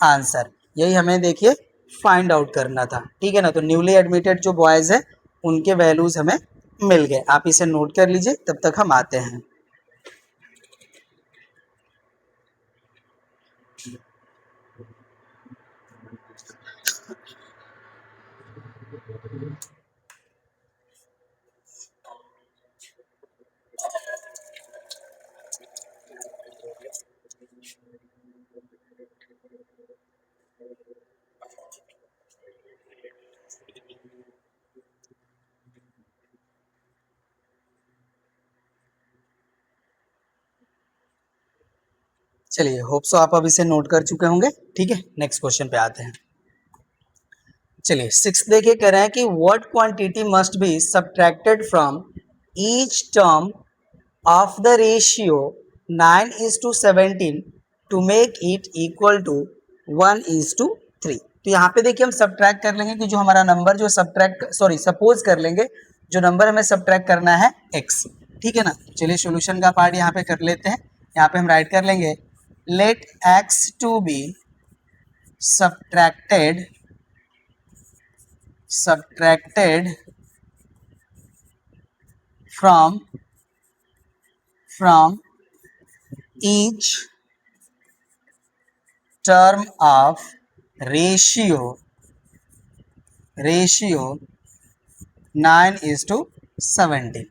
आंसर, यही हमें देखिए फाइंड आउट करना था, ठीक है ना। तो न्यूली एडमिटेड जो बॉयज़ है उनके वैल्यूज़ हमें मिल गए। आप इसे नोट कर लीजिए, तब तक हम आते हैं। चलिए होप सो आप अब इसे नोट कर चुके होंगे। ठीक है, नेक्स्ट क्वेश्चन पे आते हैं। चलिए 6 देखिए, कह रहे हैं कि what quantity must be subtracted from each term of the ratio 9:17 to make it equal to 1:3। तो यहाँ पे देखिए हम सब्ट्रैक्ट कर लेंगे कि जो हमारा नंबर जो सपोज कर लेंगे जो नंबर हमें सब्ट्रैक्ट करना है x। ठीक है ना, चलिए सॉल्यूशन का पार्ट यहाँ पे कर लेते हैं। यहाँ पे हम राइट कर लेंगे let x to be subtracted from each term of ratio 9:17।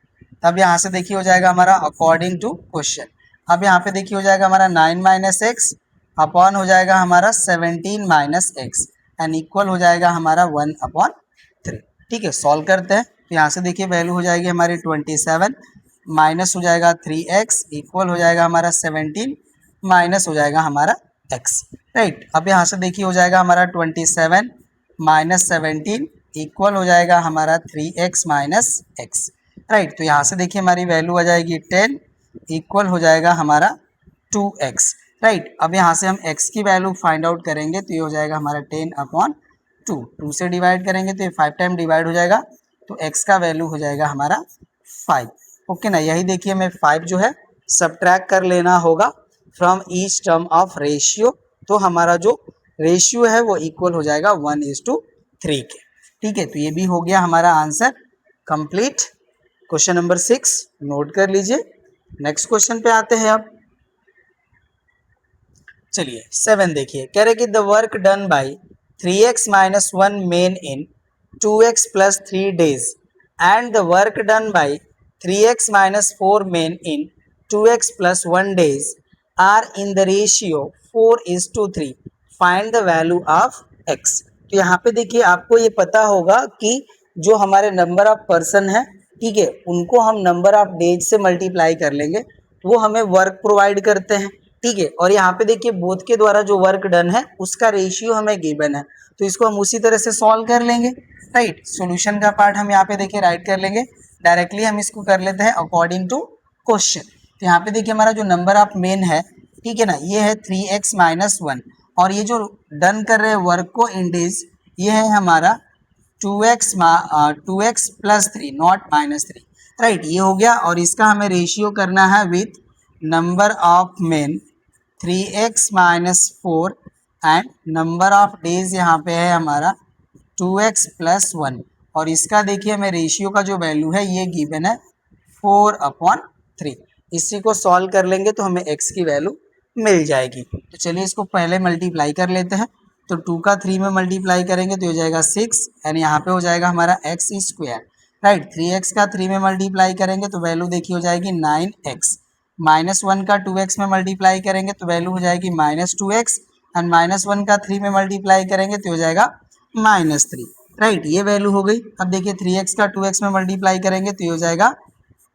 तब यहाँ से देखिए हो जाएगा हमारा अकॉर्डिंग टू क्वेश्चन। अब यहाँ पे देखिए हो जाएगा हमारा 9 माइनस एक्स अपॉन हो जाएगा हमारा 17 माइनस एक्स एंड इक्वल हो जाएगा हमारा 1/3। ठीक है, सॉल्व करते हैं। तो यहाँ से देखिए वैल्यू हो जाएगी हमारी 27 माइनस हो जाएगा 3x इक्वल हो जाएगा हमारा 17 माइनस हो जाएगा हमारा x। राइट, अब यहाँ से देखिए हो जाएगा हमारा 27 माइनस 17 इक्वल हो जाएगा हमारा 3x माइनस x। राइट, तो यहाँ से देखिए हमारी वैल्यू आ जाएगी 10 इक्वल हो जाएगा हमारा 2x। राइट, अब यहाँ से हम x की वैल्यू फाइंड आउट करेंगे तो ये हो जाएगा हमारा 10/2। 2 से डिवाइड करेंगे तो ये 5 टाइम डिवाइड हो जाएगा, तो x का वैल्यू हो जाएगा हमारा 5। ओके ना, यही देखिए हमें 5 जो है सब्ट्रैक्ट कर लेना होगा from each term of ratio. तो हमारा जो रेशियो है वो इक्वल हो जाएगा 1:3 के। ठीक है, तो ये भी हो गया हमारा answer complete. Question number 6 note कर लीजिए। नेक्स्ट क्वेश्चन पे आते हैं अब। चलिए 7 देखिए, कह रहे कि the work done by 3x minus 1 main in 2x plus 3 days and the work done by 3x minus 4 men in 2x plus 1 days are in the ratio 4:3. Find the value of x। तो यहाँ पे देखिए आपको ये पता होगा कि जो हमारे नंबर ऑफ पर्सन है, ठीक है, उनको हम नंबर ऑफ डेज से मल्टीप्लाई कर लेंगे, वो हमें वर्क प्रोवाइड करते हैं। ठीक है, और यहाँ पे देखिए बोथ के द्वारा जो वर्क डन है उसका रेशियो हमें गिवन है, तो इसको हम उसी तरह से सॉल्व कर लेंगे। राइट, सॉल्यूशन का पार्ट हम यहाँ पे देखिए राइट कर लेंगे। डायरेक्टली हम इसको कर लेते हैं अकॉर्डिंग टू क्वेश्चन। तो यहाँ पे देखिए हमारा जो नंबर ऑफ मेन है, ठीक है ना, ये है 3x माइनस 1 और ये जो डन कर रहे हैं वर्क को इन डेज, ये है हमारा 2x plus 3 not minus 3। Right, ये हो गया और इसका हमें रेशियो करना है with number of main 3x minus 4 and number of days यहाँ पे है हमारा 2x प्लस 1 और इसका देखिए हमें रेशियो का जो वैल्यू है ये गिवन है 4/3। इसी को सॉल्व कर लेंगे तो हमें x की वैल्यू मिल जाएगी। तो चलिए इसको पहले मल्टीप्लाई कर लेते हैं। तो 2 का 3 में मल्टीप्लाई करेंगे तो हो जाएगा 6 एंड यहाँ पे हो जाएगा हमारा x स्क्वायर। राइट, 3x का 3 में मल्टीप्लाई करेंगे तो वैल्यू देखिए हो जाएगी 9x। माइनस 1 का 2x में मल्टीप्लाई करेंगे तो वैल्यू हो जाएगी -2x एंड माइनस 1 का 3 में मल्टीप्लाई करेंगे तो हो जाएगा -3। राइट, ये वैल्यू हो गई। अब देखिए 3x का 2x में मल्टीप्लाई करेंगे तो ये हो जाएगा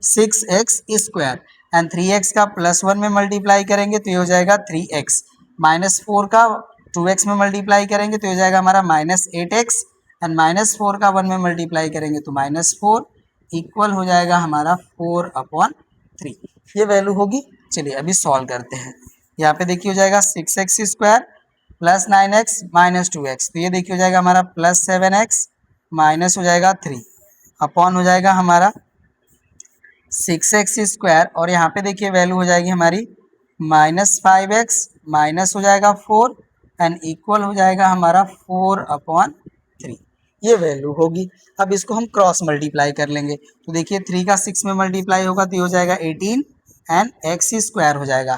6x स्क्वायर एंड 3x का +1 में मल्टीप्लाई करेंगे तो ये हो जाएगा 3x। -4 का 2x में मल्टीप्लाई करेंगे तो हो जाएगा हमारा -8x एंड -4 का 1 में मल्टीप्लाई करेंगे तो -4 इक्वल हो जाएगा हमारा 4/3। ये वैल्यू होगी। चलिए अभी सॉल्व करते हैं। यहाँ पे देखिए हो जाएगा 6x square plus 9x minus 2x, तो ये देखिए हो जाएगा हमारा +7x माइनस हो जाएगा 3 अपॉन हो जाएगा हमारा 6x स्क्वायर और यहाँ पे देखिए वैल्यू हो जाएगी हमारी -5x माइनस हो जाएगा 4 एंड इक्वल हो जाएगा हमारा 4/3। ये वैल्यू होगी। अब इसको हम क्रॉस मल्टीप्लाई कर लेंगे तो देखिए 3 का 6 में मल्टीप्लाई होगा तो ये हो जाएगा 18 एंड x स्क्वायर हो जाएगा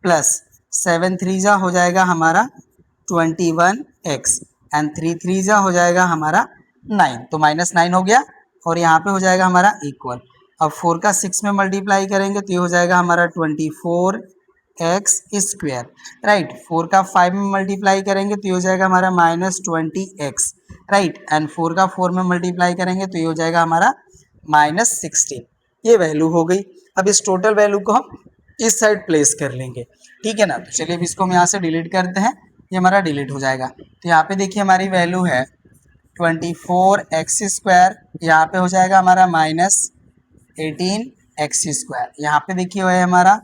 प्लस 7 3 जा हो जाएगा हमारा 21x एंड 3 3 जा हो जाएगा हमारा 9, तो -9 हो गया और यहाँ पे हो जाएगा हमारा इक्वल। अब 4 का 6 में मल्टीप्लाई करेंगे तो ये हो जाएगा हमारा 24x स्क्वायर। राइट, 4 का 5 में मल्टीप्लाई करेंगे तो ये हो जाएगा हमारा -20x। राइट, एंड 4 का 4 में मल्टीप्लाई करेंगे तो ये हो जाएगा हमारा -16। ये वैल्यू हो गई। अब इस टोटल वैल्यू को हम इस साइड प्लेस कर लेंगे, ठीक है ना। तो चलिए अब इसको हम यहाँ से डिलीट करते हैं, ये हमारा डिलीट हो जाएगा। तो यहाँ पे देखिए हमारी वैल्यू है 24x², यहाँ पे हो जाएगा हमारा -18x²। यहाँ पे देखिए वो है हमारा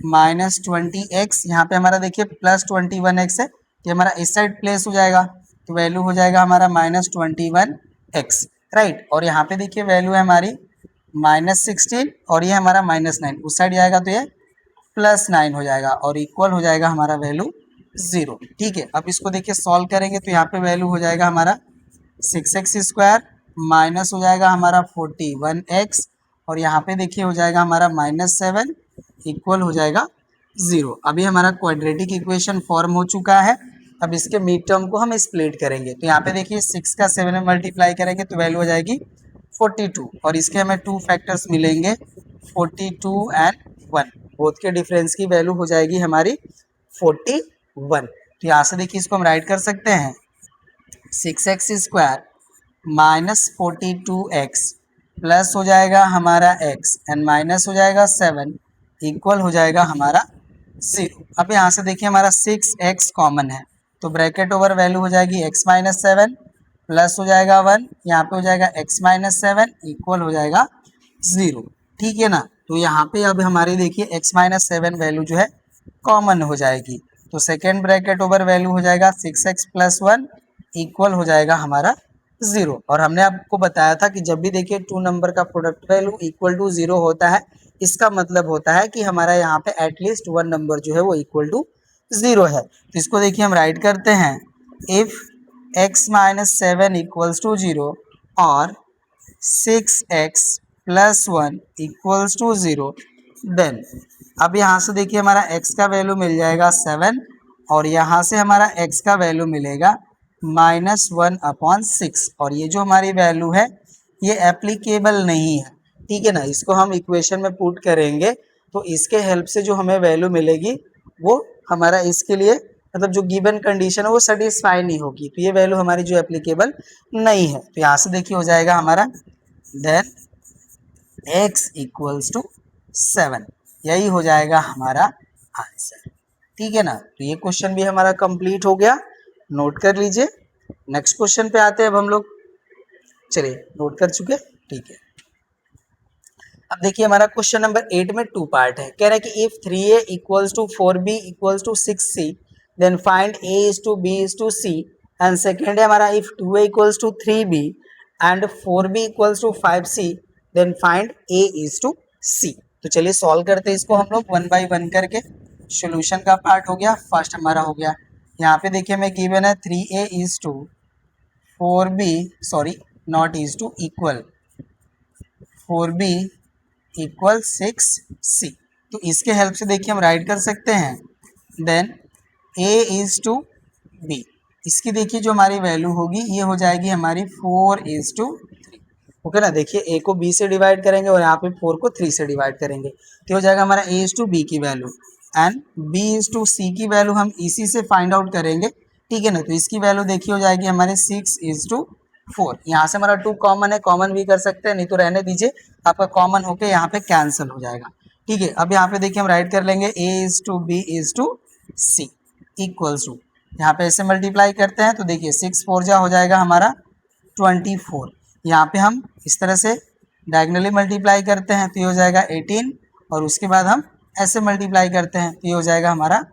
-20x, यहाँ पे हमारा देखिए +21x है, ये हमारा इस साइड प्लेस हो जाएगा। तो वैल्यू हो जाएगा हमारा -21x, राइट। और यहाँ पे देखिए वैल्यू है हमारी -16 और ये हमारा -9, उस साइड जाएगा तो ये +9 हो जाएगा और इक्वल हो जाएगा हमारा वैल्यू 0, ठीक है। अब इसको देखिए सॉल्व करेंगे तो यहाँ पे वैल्यू हो जाएगा हमारा 6x² माइनस हो जाएगा हमारा 41x और यहाँ पे देखिए हो जाएगा हमारा -7 इक्वल हो जाएगा 0। अभी हमारा क्वाड्रेटिक इक्वेशन फॉर्म हो चुका है। अब इसके मिड टर्म को हम स्प्लिट करेंगे, तो यहाँ पे देखिए 6 का 7 में मल्टीप्लाई करेंगे तो वैल्यू हो जाएगी 42 और इसके हमें 2 फैक्टर्स मिलेंगे 42 एंड 1, बोथ के डिफरेंस की वैल्यू हो जाएगी हमारी 41। तो यहाँ से देखिए इसको हम राइट कर सकते हैं 6x² माइनस 42x प्लस हो जाएगा हमारा x एंड माइनस हो जाएगा 7 इक्वल हो जाएगा हमारा 0। अब यहाँ से देखिए हमारा 6x कॉमन है तो ब्रैकेट ओवर वैल्यू हो जाएगी x माइनस 7 प्लस हो जाएगा 1, यहाँ पे हो जाएगा x माइनस 7 इक्वल हो जाएगा 0, ठीक है ना। तो यहाँ पे अब हमारी देखिए x माइनस 7 वैल्यू जो है कॉमन हो जाएगी, तो सेकेंड ब्रैकेट ओवर वैल्यू हो जाएगा 6x प्लस 1 इक्वल हो जाएगा हमारा 0। और हमने आपको बताया था कि जब भी देखिए 2 नंबर का प्रोडक्ट वैल्यू इक्वल टू 0 होता है, इसका मतलब होता है कि हमारा यहाँ पे एटलीस्ट 1 नंबर जो है वो इक्वल टू 0 है। तो इसको देखिए हम राइट करते हैं, if x minus 7 equals to 0 और 6x plus 1 equals to 0, then अब यहाँ से देखिए हमारा x का वैल्यू मिल जाएगा 7 और यहाँ से हमारा x का वैल्यू मिलेगा -1/6 और ये जो हमारी वैल्यू है ये एप्लीकेबल नहीं है, ठीक है ना। इसको हम इक्वेशन में पुट करेंगे तो इसके हेल्प से जो हमें वैल्यू मिलेगी वो हमारा इसके लिए मतलब जो गिवन कंडीशन है वो सेटिस्फाई नहीं होगी, तो ये वैल्यू हमारी जो एप्लीकेबल नहीं है। तो यहाँ से देखिए हो जाएगा हमारा देन x इक्वल्स टू 7, यही हो जाएगा हमारा आंसर, ठीक है ना। तो ये क्वेश्चन भी हमारा कंप्लीट हो गया, नोट कर लीजिए। नेक्स्ट क्वेश्चन पे आते हैं अब हम लोग, चलिए नोट कर चुके, ठीक है। अब देखिए हमारा क्वेश्चन नंबर 8 में 2 पार्ट है, कह रहा है कि if 3a equals to 4b equals to 6c then find a is to b is to c, and second है हमारा if 2a equals to 3b and 4b equals to 5c then find a is to c। तो चलिए solve करते हैं इसको हम लोग 1 by 1 करके। सोल्यूशन का पार्ट हो गया, फर्स्ट हमारा हो गया, यहाँ पे देखिए हमें गिवन है 3a is to 4b sorry not is to equal 4b equal 6c। तो इसके हेल्प से देखिए हम राइट कर सकते हैं then a is to b, इसकी देखिए जो हमारी वैल्यू होगी ये हो जाएगी हमारी 4 इज टू 3, ओके ना। देखिए a को b से डिवाइड करेंगे और यहाँ पे 4 को 3 से डिवाइड करेंगे तो हो जाएगा हमारा a इज टू b की value and b is to c की वैल्यू हम इसी से फाइंड आउट करेंगे, ठीक है ना। तो इसकी वैल्यू देखिए हो जाएगी हमारे 6 इज टू 4, यहाँ से हमारा 2 कॉमन है, कॉमन भी कर सकते हैं, नहीं तो रहने दीजिए, आपका कॉमन होके यहाँ पे कैंसिल हो जाएगा, ठीक है। अब यहाँ पे देखिए हम राइट कर लेंगे a is to b is to c equals to, यहाँ पे ऐसे मल्टीप्लाई करते हैं तो देखिए 6 4 जा हो जाएगा हमारा 24, यहाँ पे हम इस तरह से डायगनली मल्टीप्लाई करते हैं तो ये हो जाएगा 18 और उसके बाद हम ऐसे मल्टीप्लाई करते हैं तो ये हो जाएगा हमारा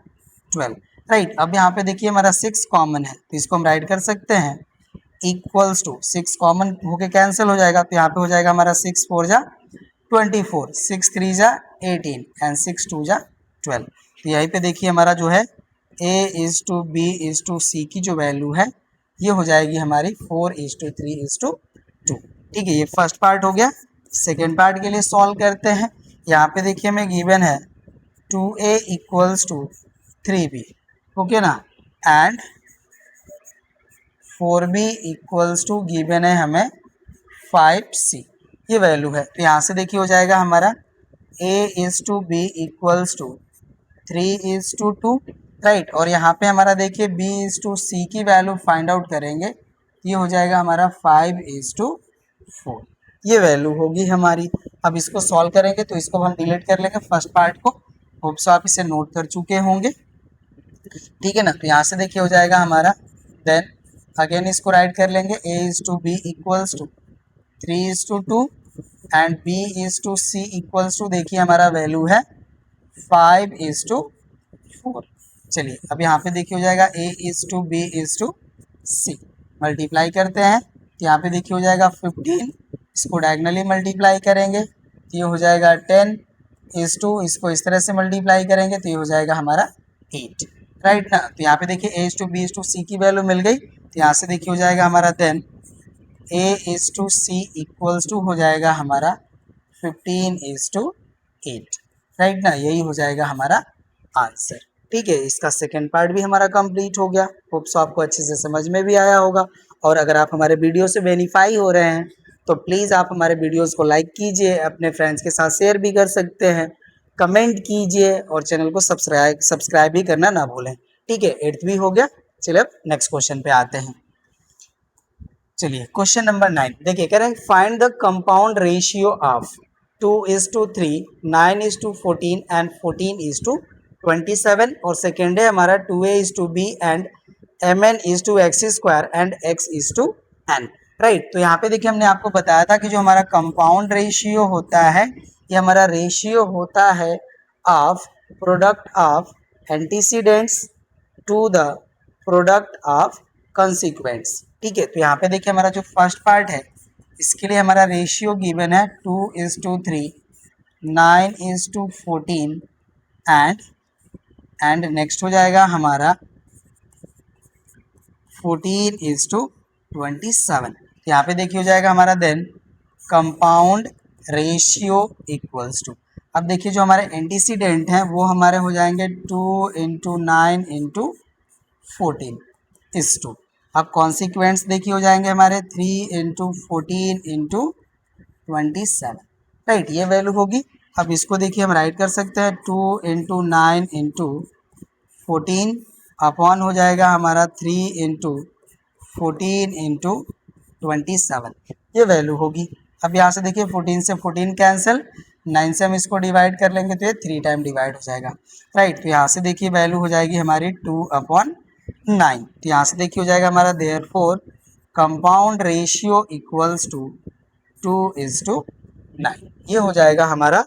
12, राइट। अब यहाँ पे देखिए हमारा 6 कॉमन है तो इसको हम राइट कर सकते हैं इक्वल्स टू 6 कॉमन होके कैंसिल हो जाएगा तो यहाँ पे हो जाएगा हमारा 6 4 जा 24, 6 3 जा 18 एंड 6 2 जा 12। तो यहीं पे देखिए हमारा जो है a is to b is to c की जो वैल्यू है ये हो जाएगी हमारी 4 इज टू 3 इज टू 2, ठीक है। ये फर्स्ट पार्ट हो गया। सेकेंड पार्ट के लिए सॉल्व करते हैं, यहाँ पे देखिए हमें गिवन है 2a equals to 3b, okay ना, and 4b equals to given है हमें 5c, ये वैल्यू है। तो यहाँ से देखिए हो जाएगा हमारा a is to b equals to 3 is to 2, right. और यहाँ पे हमारा देखिए b इज टू c की वैल्यू फाइंड आउट करेंगे, ये हो जाएगा हमारा 5 इज टू 4, ये वैल्यू होगी हमारी। अब इसको सॉल्व करेंगे तो इसको हम डिलीट कर लेंगे फर्स्ट पार्ट को, होप सो आप इसे नोट कर चुके होंगे, ठीक है ना। तो यहाँ से देखिए हो जाएगा हमारा, देन अगेन इसको राइट कर लेंगे, a is to B equals to 3:2 and b is to c equals to, देखिए हमारा वैल्यू है 5:4। चलिए अब यहाँ पे देखिए हो जाएगा a is to b is to c, multiply करते हैं तो यहाँ पे देखिए हो जाएगा 15, इसको डायगनली मल्टीप्लाई करेंगे तो ये हो जाएगा 10 इज टू, इसको इस तरह से मल्टीप्लाई करेंगे तो ये हो जाएगा हमारा 8, राइट ना। तो यहाँ पे देखिए a is to b is to c की वैल्यू मिल गई, तो यहाँ से देखिए हो जाएगा हमारा then a is to c equals to हो जाएगा हमारा 15:8, राइट ना, यही हो जाएगा हमारा आंसर, ठीक है। इसका सेकेंड पार्ट भी हमारा कंप्लीट हो गया, होप सो आपको अच्छे से समझ में भी आया होगा। और अगर आप हमारे वीडियो से बेनिफाई हो रहे हैं तो प्लीज़ आप हमारे वीडियोस को लाइक कीजिए, अपने फ्रेंड्स के साथ शेयर भी कर सकते हैं, कमेंट कीजिए और चैनल को सब्सक्राइब भी करना ना भूलें, ठीक है। 8th भी हो गया। चलिए अब नेक्स्ट क्वेश्चन पे आते हैं। चलिए क्वेश्चन नंबर 9 देखिए, कह रहे हैं find the compound ratio of 2:3, 9:14 and 14:27, और सेकेंड है हमारा 2a:b and mn:x² and x:n, right. तो यहाँ पे देखिए हमने आपको बताया था कि जो हमारा कंपाउंड रेशियो होता है ये हमारा रेशियो होता है of product of antecedents to the product of consequents, ठीक है। तो यहाँ पे देखिए हमारा जो फर्स्ट पार्ट है इसके लिए हमारा रेशियो गिवन है 2:3, 9:14 एंड नेक्स्ट हो जाएगा हमारा 14:27। यहाँ पे देखिए हो जाएगा हमारा then compound ratio equals to, अब देखिए जो हमारे एंटीसीडेंट हैं वो हमारे हो जाएंगे 2 × 9 × 14 इस टू, अब कॉन्सिक्वेंट्स देखिए हो जाएंगे हमारे 3 × 14 × 27, राइट, ये वैल्यू होगी। अब इसको देखिए हम राइट कर सकते हैं 2 × 9 × 14 अपॉन हो जाएगा हमारा 3 × 14 × 27, ये वैल्यू होगी। अब यहाँ से देखिए 14 से 14 कैंसिल, 9 से हम इसको डिवाइड कर लेंगे तो ये 3 टाइम डिवाइड हो जाएगा, राइट। तो यहाँ से देखिए वैल्यू हो जाएगी हमारी 2/9, तो यहाँ से देखिए हो जाएगा हमारा therefore compound ratio equals to 2:9, ये हो जाएगा हमारा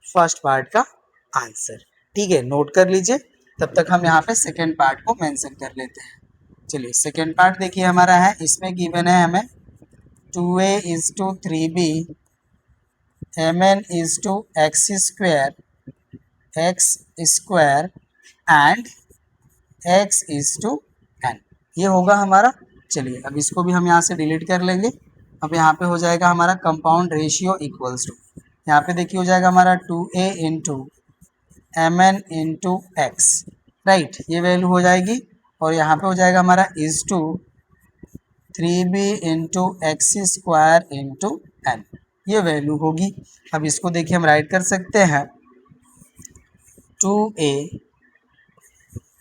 फर्स्ट पार्ट का आंसर, ठीक है। नोट कर लीजिए, तब तक हम यहाँ पे सेकेंड पार्ट को मेंशन कर लेते हैं। चलिए सेकेंड पार्ट देखिए हमारा है, इसमें गिवन है हमें 2a:3b mn:x² एंड x:n, ये होगा हमारा। चलिए अब इसको भी हम यहाँ से डिलीट कर लेंगे। अब यहाँ पे हो जाएगा हमारा कंपाउंड रेशियो इक्वल्स टू, यहाँ पे देखिए हो जाएगा हमारा 2a × mn:x, राइट, ये वैल्यू हो जाएगी। और यहाँ पे हो जाएगा हमारा is to 3b × x² × n, ये वैल्यू होगी। अब इसको देखिए हम राइट कर सकते हैं 2a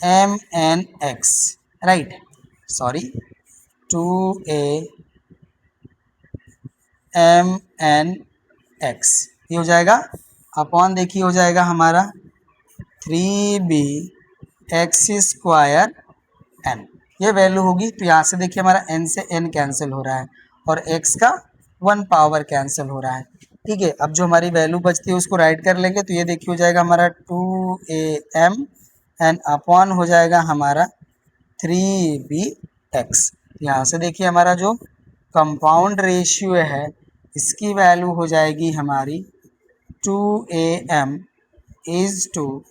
mn:x, right, sorry 2a mn:x, ये हो जाएगा अपॉन देखिए हो जाएगा हमारा 3b x² n, ये वैल्यू होगी। तो यहाँ से देखिए हमारा n से n कैंसिल हो रहा है और x का 1 पावर कैंसिल हो रहा है, ठीक है। अब जो हमारी वैल्यू बचती है उसको राइट कर लेंगे, तो ये देखिए हो जाएगा हमारा 2am एंड अपॉन हो जाएगा हमारा 3bx। यहाँ से देखिए हमारा जो कंपाउंड रेशियो है इसकी वैल्यू हो जाएगी हमारी 2am इज टू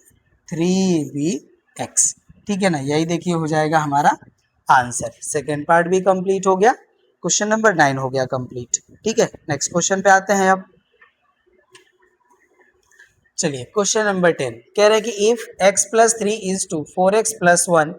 3bx, ठीक है ना, यही देखिए हो जाएगा हमारा आंसर। सेकेंड पार्ट भी कंप्लीट हो गया, क्वेश्चन नंबर 9 हो गया कंप्लीट, ठीक है। नेक्स्ट क्वेश्चन पे आते हैं अब। चलिए क्वेश्चन नंबर 10 कह रहे हैं कि if x + 3 = 4x + 1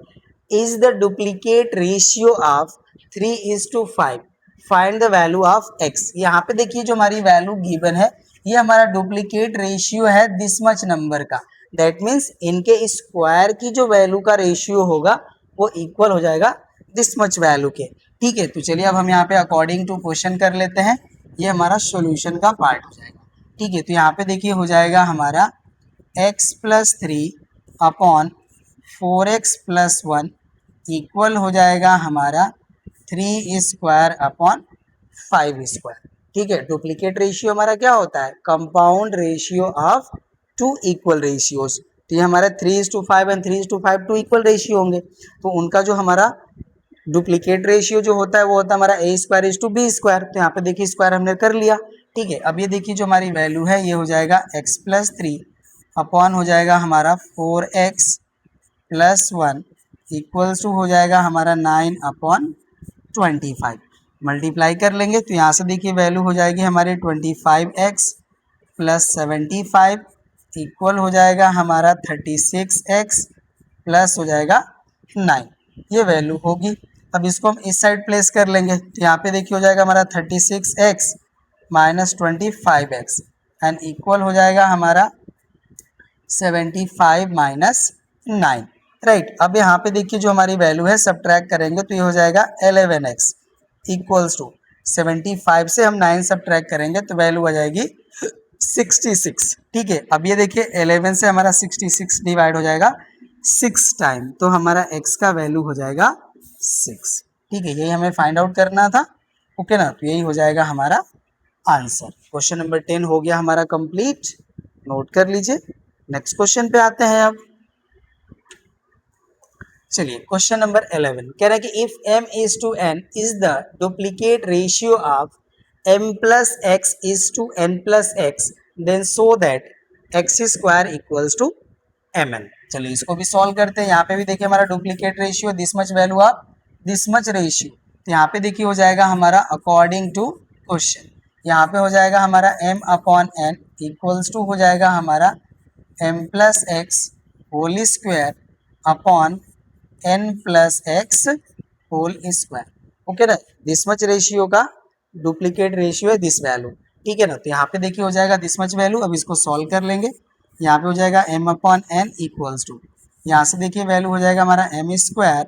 is the duplicate ratio of 3:5, find the value of x। यहाँ पे देखिए जो हमारी वैल्यू गिवन है ये हमारा डुप्लीकेट रेशियो है दिस मच नंबर का, दैट मीन्स इनके स्क्वायर की जो वैल्यू का रेशियो होगा वो इक्वल हो जाएगा दिस मच वैल्यू के, ठीक है। तो चलिए अब हम यहाँ पे अकॉर्डिंग टू क्वेश्चन कर लेते हैं, ये हमारा सॉल्यूशन का पार्ट हो जाएगा, ठीक है। तो यहाँ पे देखिए हो जाएगा हमारा x plus 3 upon 4x plus 1 equal हो जाएगा हमारा 3 स्क्वायर अपॉन 5 स्क्वायर। ठीक है, डुप्लीकेट रेशियो हमारा क्या होता है? Compound ratio of two equal ratios. तो ये हमारा 3:5 एंड 3:5 टू इक्वल रेशियो होंगे, तो उनका जो हमारा डुप्लीकेट रेशियो जो होता है वो होता है हमारा a²:b²। तो यहाँ पे देखिए स्क्वायर हमने कर लिया। ठीक है, अब ये देखिए जो हमारी वैल्यू है ये हो जाएगा x प्लस 3 अपॉन हो जाएगा हमारा 4x प्लस 1 इक्वल्स टू हो जाएगा हमारा 9 अपॉन 25। मल्टीप्लाई कर लेंगे तो यहाँ से देखिए वैल्यू हो जाएगी हमारे 25x प्लस 75 इक्वल हो जाएगा हमारा 36x प्लस हो जाएगा 9। ये वैल्यू होगी। अब इसको हम इस साइड प्लेस कर लेंगे तो यहाँ पे देखिए हो जाएगा हमारा 36x minus 25x and equal हो जाएगा हमारा 75 माइनस 9। राइट, अब यहाँ पे देखिए जो हमारी वैल्यू है सब्ट्रैक्ट करेंगे तो ये हो जाएगा 11x इक्वल्स टू 75 से हम 9 सब्ट्रैक्ट करेंगे तो वैल्यू आ जाएगी 66। ठीक है, अब ये देखिए 11 से हमारा 66 डिवाइड हो जाएगा 6 टाइम, तो हमारा x का वैल्यू हो जाएगा 6। ठीक है, यही हमें फाइंड आउट करना था। ओके ना, तो यही हो जाएगा हमारा आंसर। क्वेश्चन नंबर 10 हो गया हमारा कंप्लीट, नोट कर लीजिए। नेक्स्ट क्वेश्चन पे आते हैं अब। चलिए क्वेश्चन नंबर 11 कह रहा है कि if m:n is the duplicate ratio of m plus x is to n plus x then so that x square equals to mn। चलिए इसको भी सॉल्व करते हैं। यहाँ पे भी देखिए हमारा duplicate ratio this much value of this much ratio, तो यहाँ पे देखिए हो जाएगा हमारा अकॉर्डिंग टू क्वेश्चन, यहाँ पे हो जाएगा हमारा m upon n equals to हो जाएगा हमारा m plus x whole square upon n plus x whole square. Okay ना, दिस मच रेशियो का डुप्लीकेट रेशियो है दिस वैल्यू। ठीक है ना, तो यहाँ पे देखिए हो जाएगा दिस मच वैल्यू। अब इसको सॉल्व कर लेंगे, यहाँ पे हो जाएगा m upon n equals to, यहाँ से देखिए वैल्यू हो जाएगा हमारा m square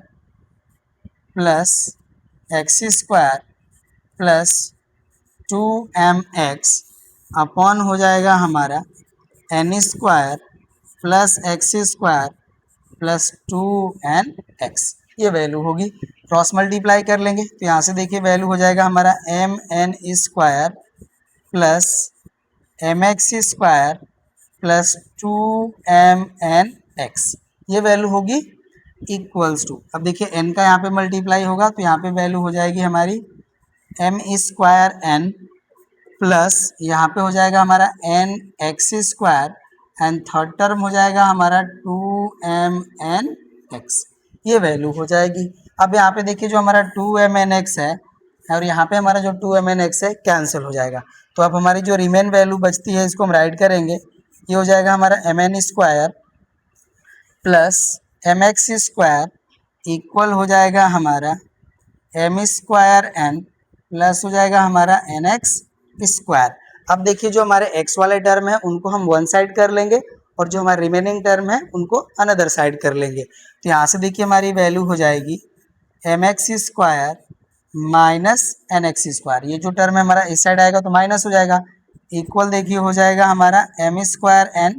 plus x square plus 2mx upon हो जाएगा हमारा n square plus x square plus 2nx। ये वैल्यू होगी, क्रॉस मल्टीप्लाई कर लेंगे तो यहाँ से देखिए वैल्यू हो जाएगा हमारा mn square plus mx square plus 2mnx। ये वैल्यू होगी इक्वल्स टू, अब देखिए n का यहाँ पे मल्टीप्लाई होगा तो यहाँ पे वैल्यू हो जाएगी हमारी m स्क्वायर n प्लस यहाँ पे हो जाएगा हमारा n x square and third term हो जाएगा हमारा 2mnx। ये वैल्यू हो जाएगी। अब यहाँ पे देखिए जो हमारा 2mnx है और यहाँ पे हमारा जो 2mnx है कैंसिल हो जाएगा, तो अब हमारी जो रिमेन वैल्यू बचती है इसको हम राइट करेंगे। ये हो जाएगा हमारा mn square plus mx square equal हो जाएगा हमारा m स्क्वायर n प्लस हो जाएगा हमारा nx स्क्वायर। अब देखिए जो हमारे x वाले टर्म है उनको हम वन साइड कर लेंगे और जो हमारे रिमेनिंग टर्म है उनको अनदर साइड कर लेंगे। तो यहाँ से देखिए हमारी वैल्यू हो जाएगी mx square minus nx square. ये जो टर्म है हमारा इस साइड आएगा तो माइनस हो जाएगा, इक्वल देखिए हो जाएगा हमारा m स्क्वायर n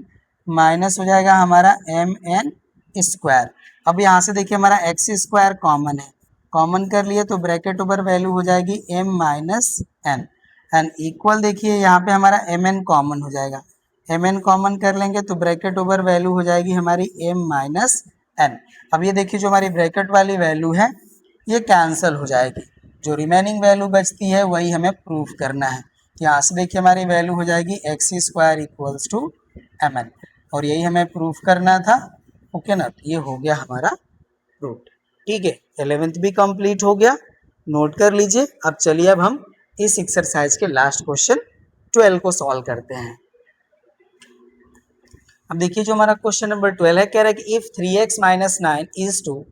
माइनस हो जाएगा हमारा mn स्क्वायर। अब यहाँ से देखिए हमारा x स्क्वायर कॉमन है, कॉमन कर लिए तो ब्रैकेट ऊपर वैल्यू हो जाएगी m minus n and equal देखिए यहाँ पे हमारा mn कॉमन हो जाएगा, mn कॉमन कर लेंगे तो ब्रैकेट ऊपर वैल्यू हो जाएगी हमारी m माइनस n। अब ये देखिए जो हमारी ब्रैकेट वाली वैल्यू है ये कैंसिल हो जाएगी, जो रिमेनिंग वैल्यू बचती है वही हमें प्रूफ करना है। यहाँ से देखिए हमारी वैल्यू हो जाएगी x square equals to mn और यही हमें प्रूफ करना था। ओके ना, तो ये हो गया हमारा प्रूफ। ठीक है, 11th भी कंप्लीट हो गया, नोट कर लीजिए। अब चलिए अब हम इस एक्सरसाइज के लास्ट क्वेश्चन 12 को सॉल्व करते हैं। अब देखिए जो हमारा क्वेश्चन नंबर 12 है, कह रहा है कि if 3x minus 9 is to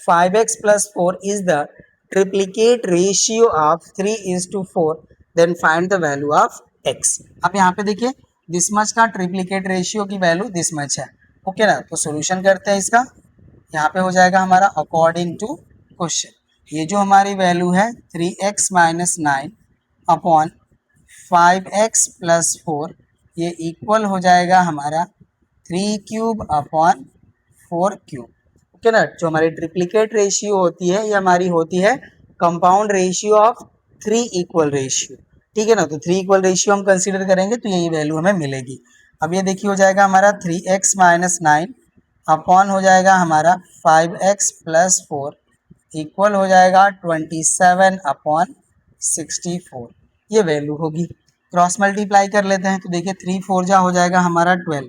5x plus 4 is the triplicate ratio of 3 is to 4 then find the value of x। अब यहाँ पे देखिए दिस मच का ट्रिप्लीकेट रेशियो की वैल्यू दिस मच है। ओके ना, तो सॉल्यूशन करते हैं इसका। यहाँ पे हो जाएगा हमारा अकॉर्डिंग टू क्वेश्चन, ये जो हमारी वैल्यू है 3x minus 9 upon 5x plus 4 ये इक्वल हो जाएगा हमारा 3 क्यूब अपॉन 4 क्यूब। ओके ना, जो हमारी ट्रिप्लिकेट रेशियो होती है ये हमारी होती है compound ratio of 3 equal ratio. ठीक है ना, तो 3 इक्वल रेशियो हम कंसीडर करेंगे तो यही वैल्यू हमें मिलेगी। अब ये देखिए हो जाएगा हमारा 3x माइनस 9 अपॉन हो जाएगा हमारा 5x प्लस 4 इक्वल हो जाएगा 27 अपॉन 64। ये वैल्यू होगी। क्रॉस मल्टीप्लाई कर लेते हैं तो देखिए 3 4 जा हो जाएगा हमारा 12,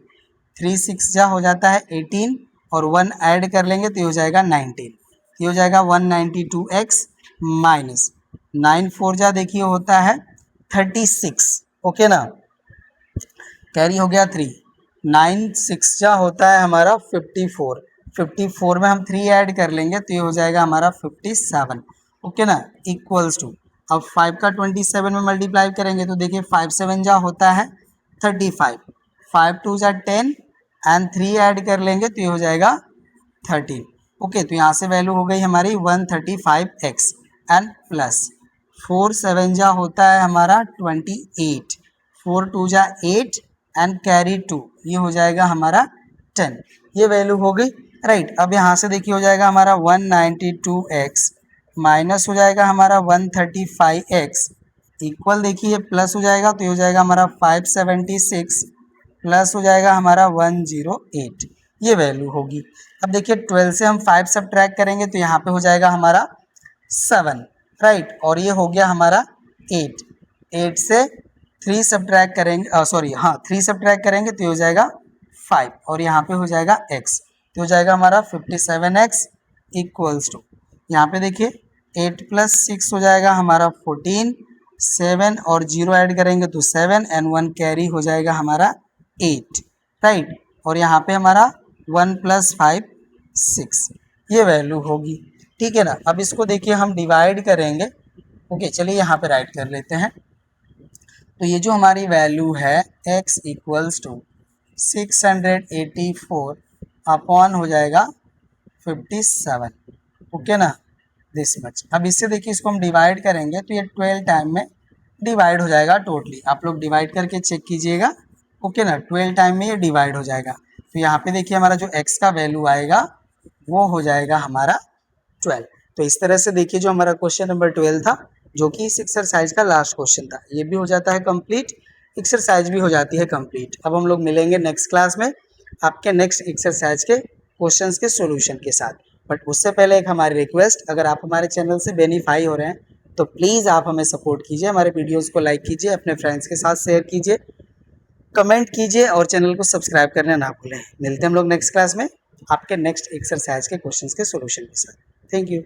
3 6 जा हो जाता है 18 और 1 ऐड कर लेंगे तो ये हो जाएगा 19। ये हो जाएगा 192x माइनस 9 4 जा देखिए होता है 36। ओके ना, कैरी हो गया 3, 9 6 जा होता है हमारा 54, 54 में हम 3 ऐड कर लेंगे तो ये हो जाएगा हमारा 57। ओके ना, इक्वल्स टू, अब 5 का 27 में मल्टीप्लाई करेंगे तो देखिए 5 7 जा होता है 35, 5 2 जा 10 एंड 3 ऐड कर लेंगे तो ये हो जाएगा 13। ओके, तो यहाँ से वैल्यू हो गई हमारी 135x एंड प्लस 4 7 जा होता है हमारा 28, 4 2 जा 8 एंड कैरी 2, ये हो जाएगा हमारा 10। ये वैल्यू हो गई राइट। अब यहाँ से देखिए हो जाएगा हमारा 192x माइनस हो जाएगा हमारा 135x इक्वल देखिए प्लस हो जाएगा तो ये हो जाएगा हमारा 576 प्लस हो जाएगा हमारा 108। ये वैल्यू होगी। अब देखिए 12 से हम 5 सब्ट्रैक्ट करेंगे तो यहाँ पे हो जाएगा हमारा 7 राइट, और ये हो गया हमारा 8, 8 से 3 सब्ट्रैक्ट करेंगे, सॉरी हाँ 3 सब्ट्रैक्ट करेंगे तो ये हो जाएगा 5 और यहाँ पे हो जाएगा x, तो हो जाएगा हमारा 57x इक्वल्स टू, यहाँ पे देखिए 8 प्लस 6 हो जाएगा हमारा 14, 7 और 0 ऐड करेंगे तो 7 एंड 1 कैरी हो जाएगा हमारा 8 राइट, और यहाँ पे हमारा 1 प्लस 5 6, ये वैल्यू होगी। ठीक है ना, अब इसको देखिए हम डिवाइड करेंगे। ओके चलिए यहाँ पे राइट कर लेते हैं। तो ये जो हमारी वैल्यू है x इक्वल्स टू 684 अपॉन हो जाएगा 57। ओके ना, दिस मच। अब इससे देखिए इसको हम डिवाइड करेंगे तो ये 12 टाइम में डिवाइड हो जाएगा टोटली। आप लोग डिवाइड करके चेक कीजिएगा। ओके ना, 12 टाइम में ये डिवाइड हो जाएगा। तो यहाँ पे देखिए हमारा जो x का वैल्यू आएगा वो हो जाएगा हमारा 12। तो इस तरह से देखिए जो हमारा क्वेश्चन नंबर 12 था, जो कि इस एक्सरसाइज का लास्ट क्वेश्चन था, ये भी हो जाता है कंप्लीट, एक्सरसाइज भी हो जाती है कंप्लीट। अब हम लोग मिलेंगे नेक्स्ट क्लास में आपके नेक्स्ट एक्सरसाइज के क्वेश्चंस के सॉल्यूशन के साथ। बट उससे पहले एक हमारी रिक्वेस्ट, अगर आप हमारे चैनल से बेनिफाई हो रहे हैं तो प्लीज़ आप हमें सपोर्ट कीजिए, हमारे वीडियोज़ को लाइक कीजिए, अपने फ्रेंड्स के साथ शेयर कीजिए, कमेंट कीजिए और चैनल को सब्सक्राइब करना ना भूलें। मिलते हैं हम लोग नेक्स्ट क्लास में आपके नेक्स्ट एक्सरसाइज के क्वेश्चंस के सॉल्यूशन के साथ। Thank you.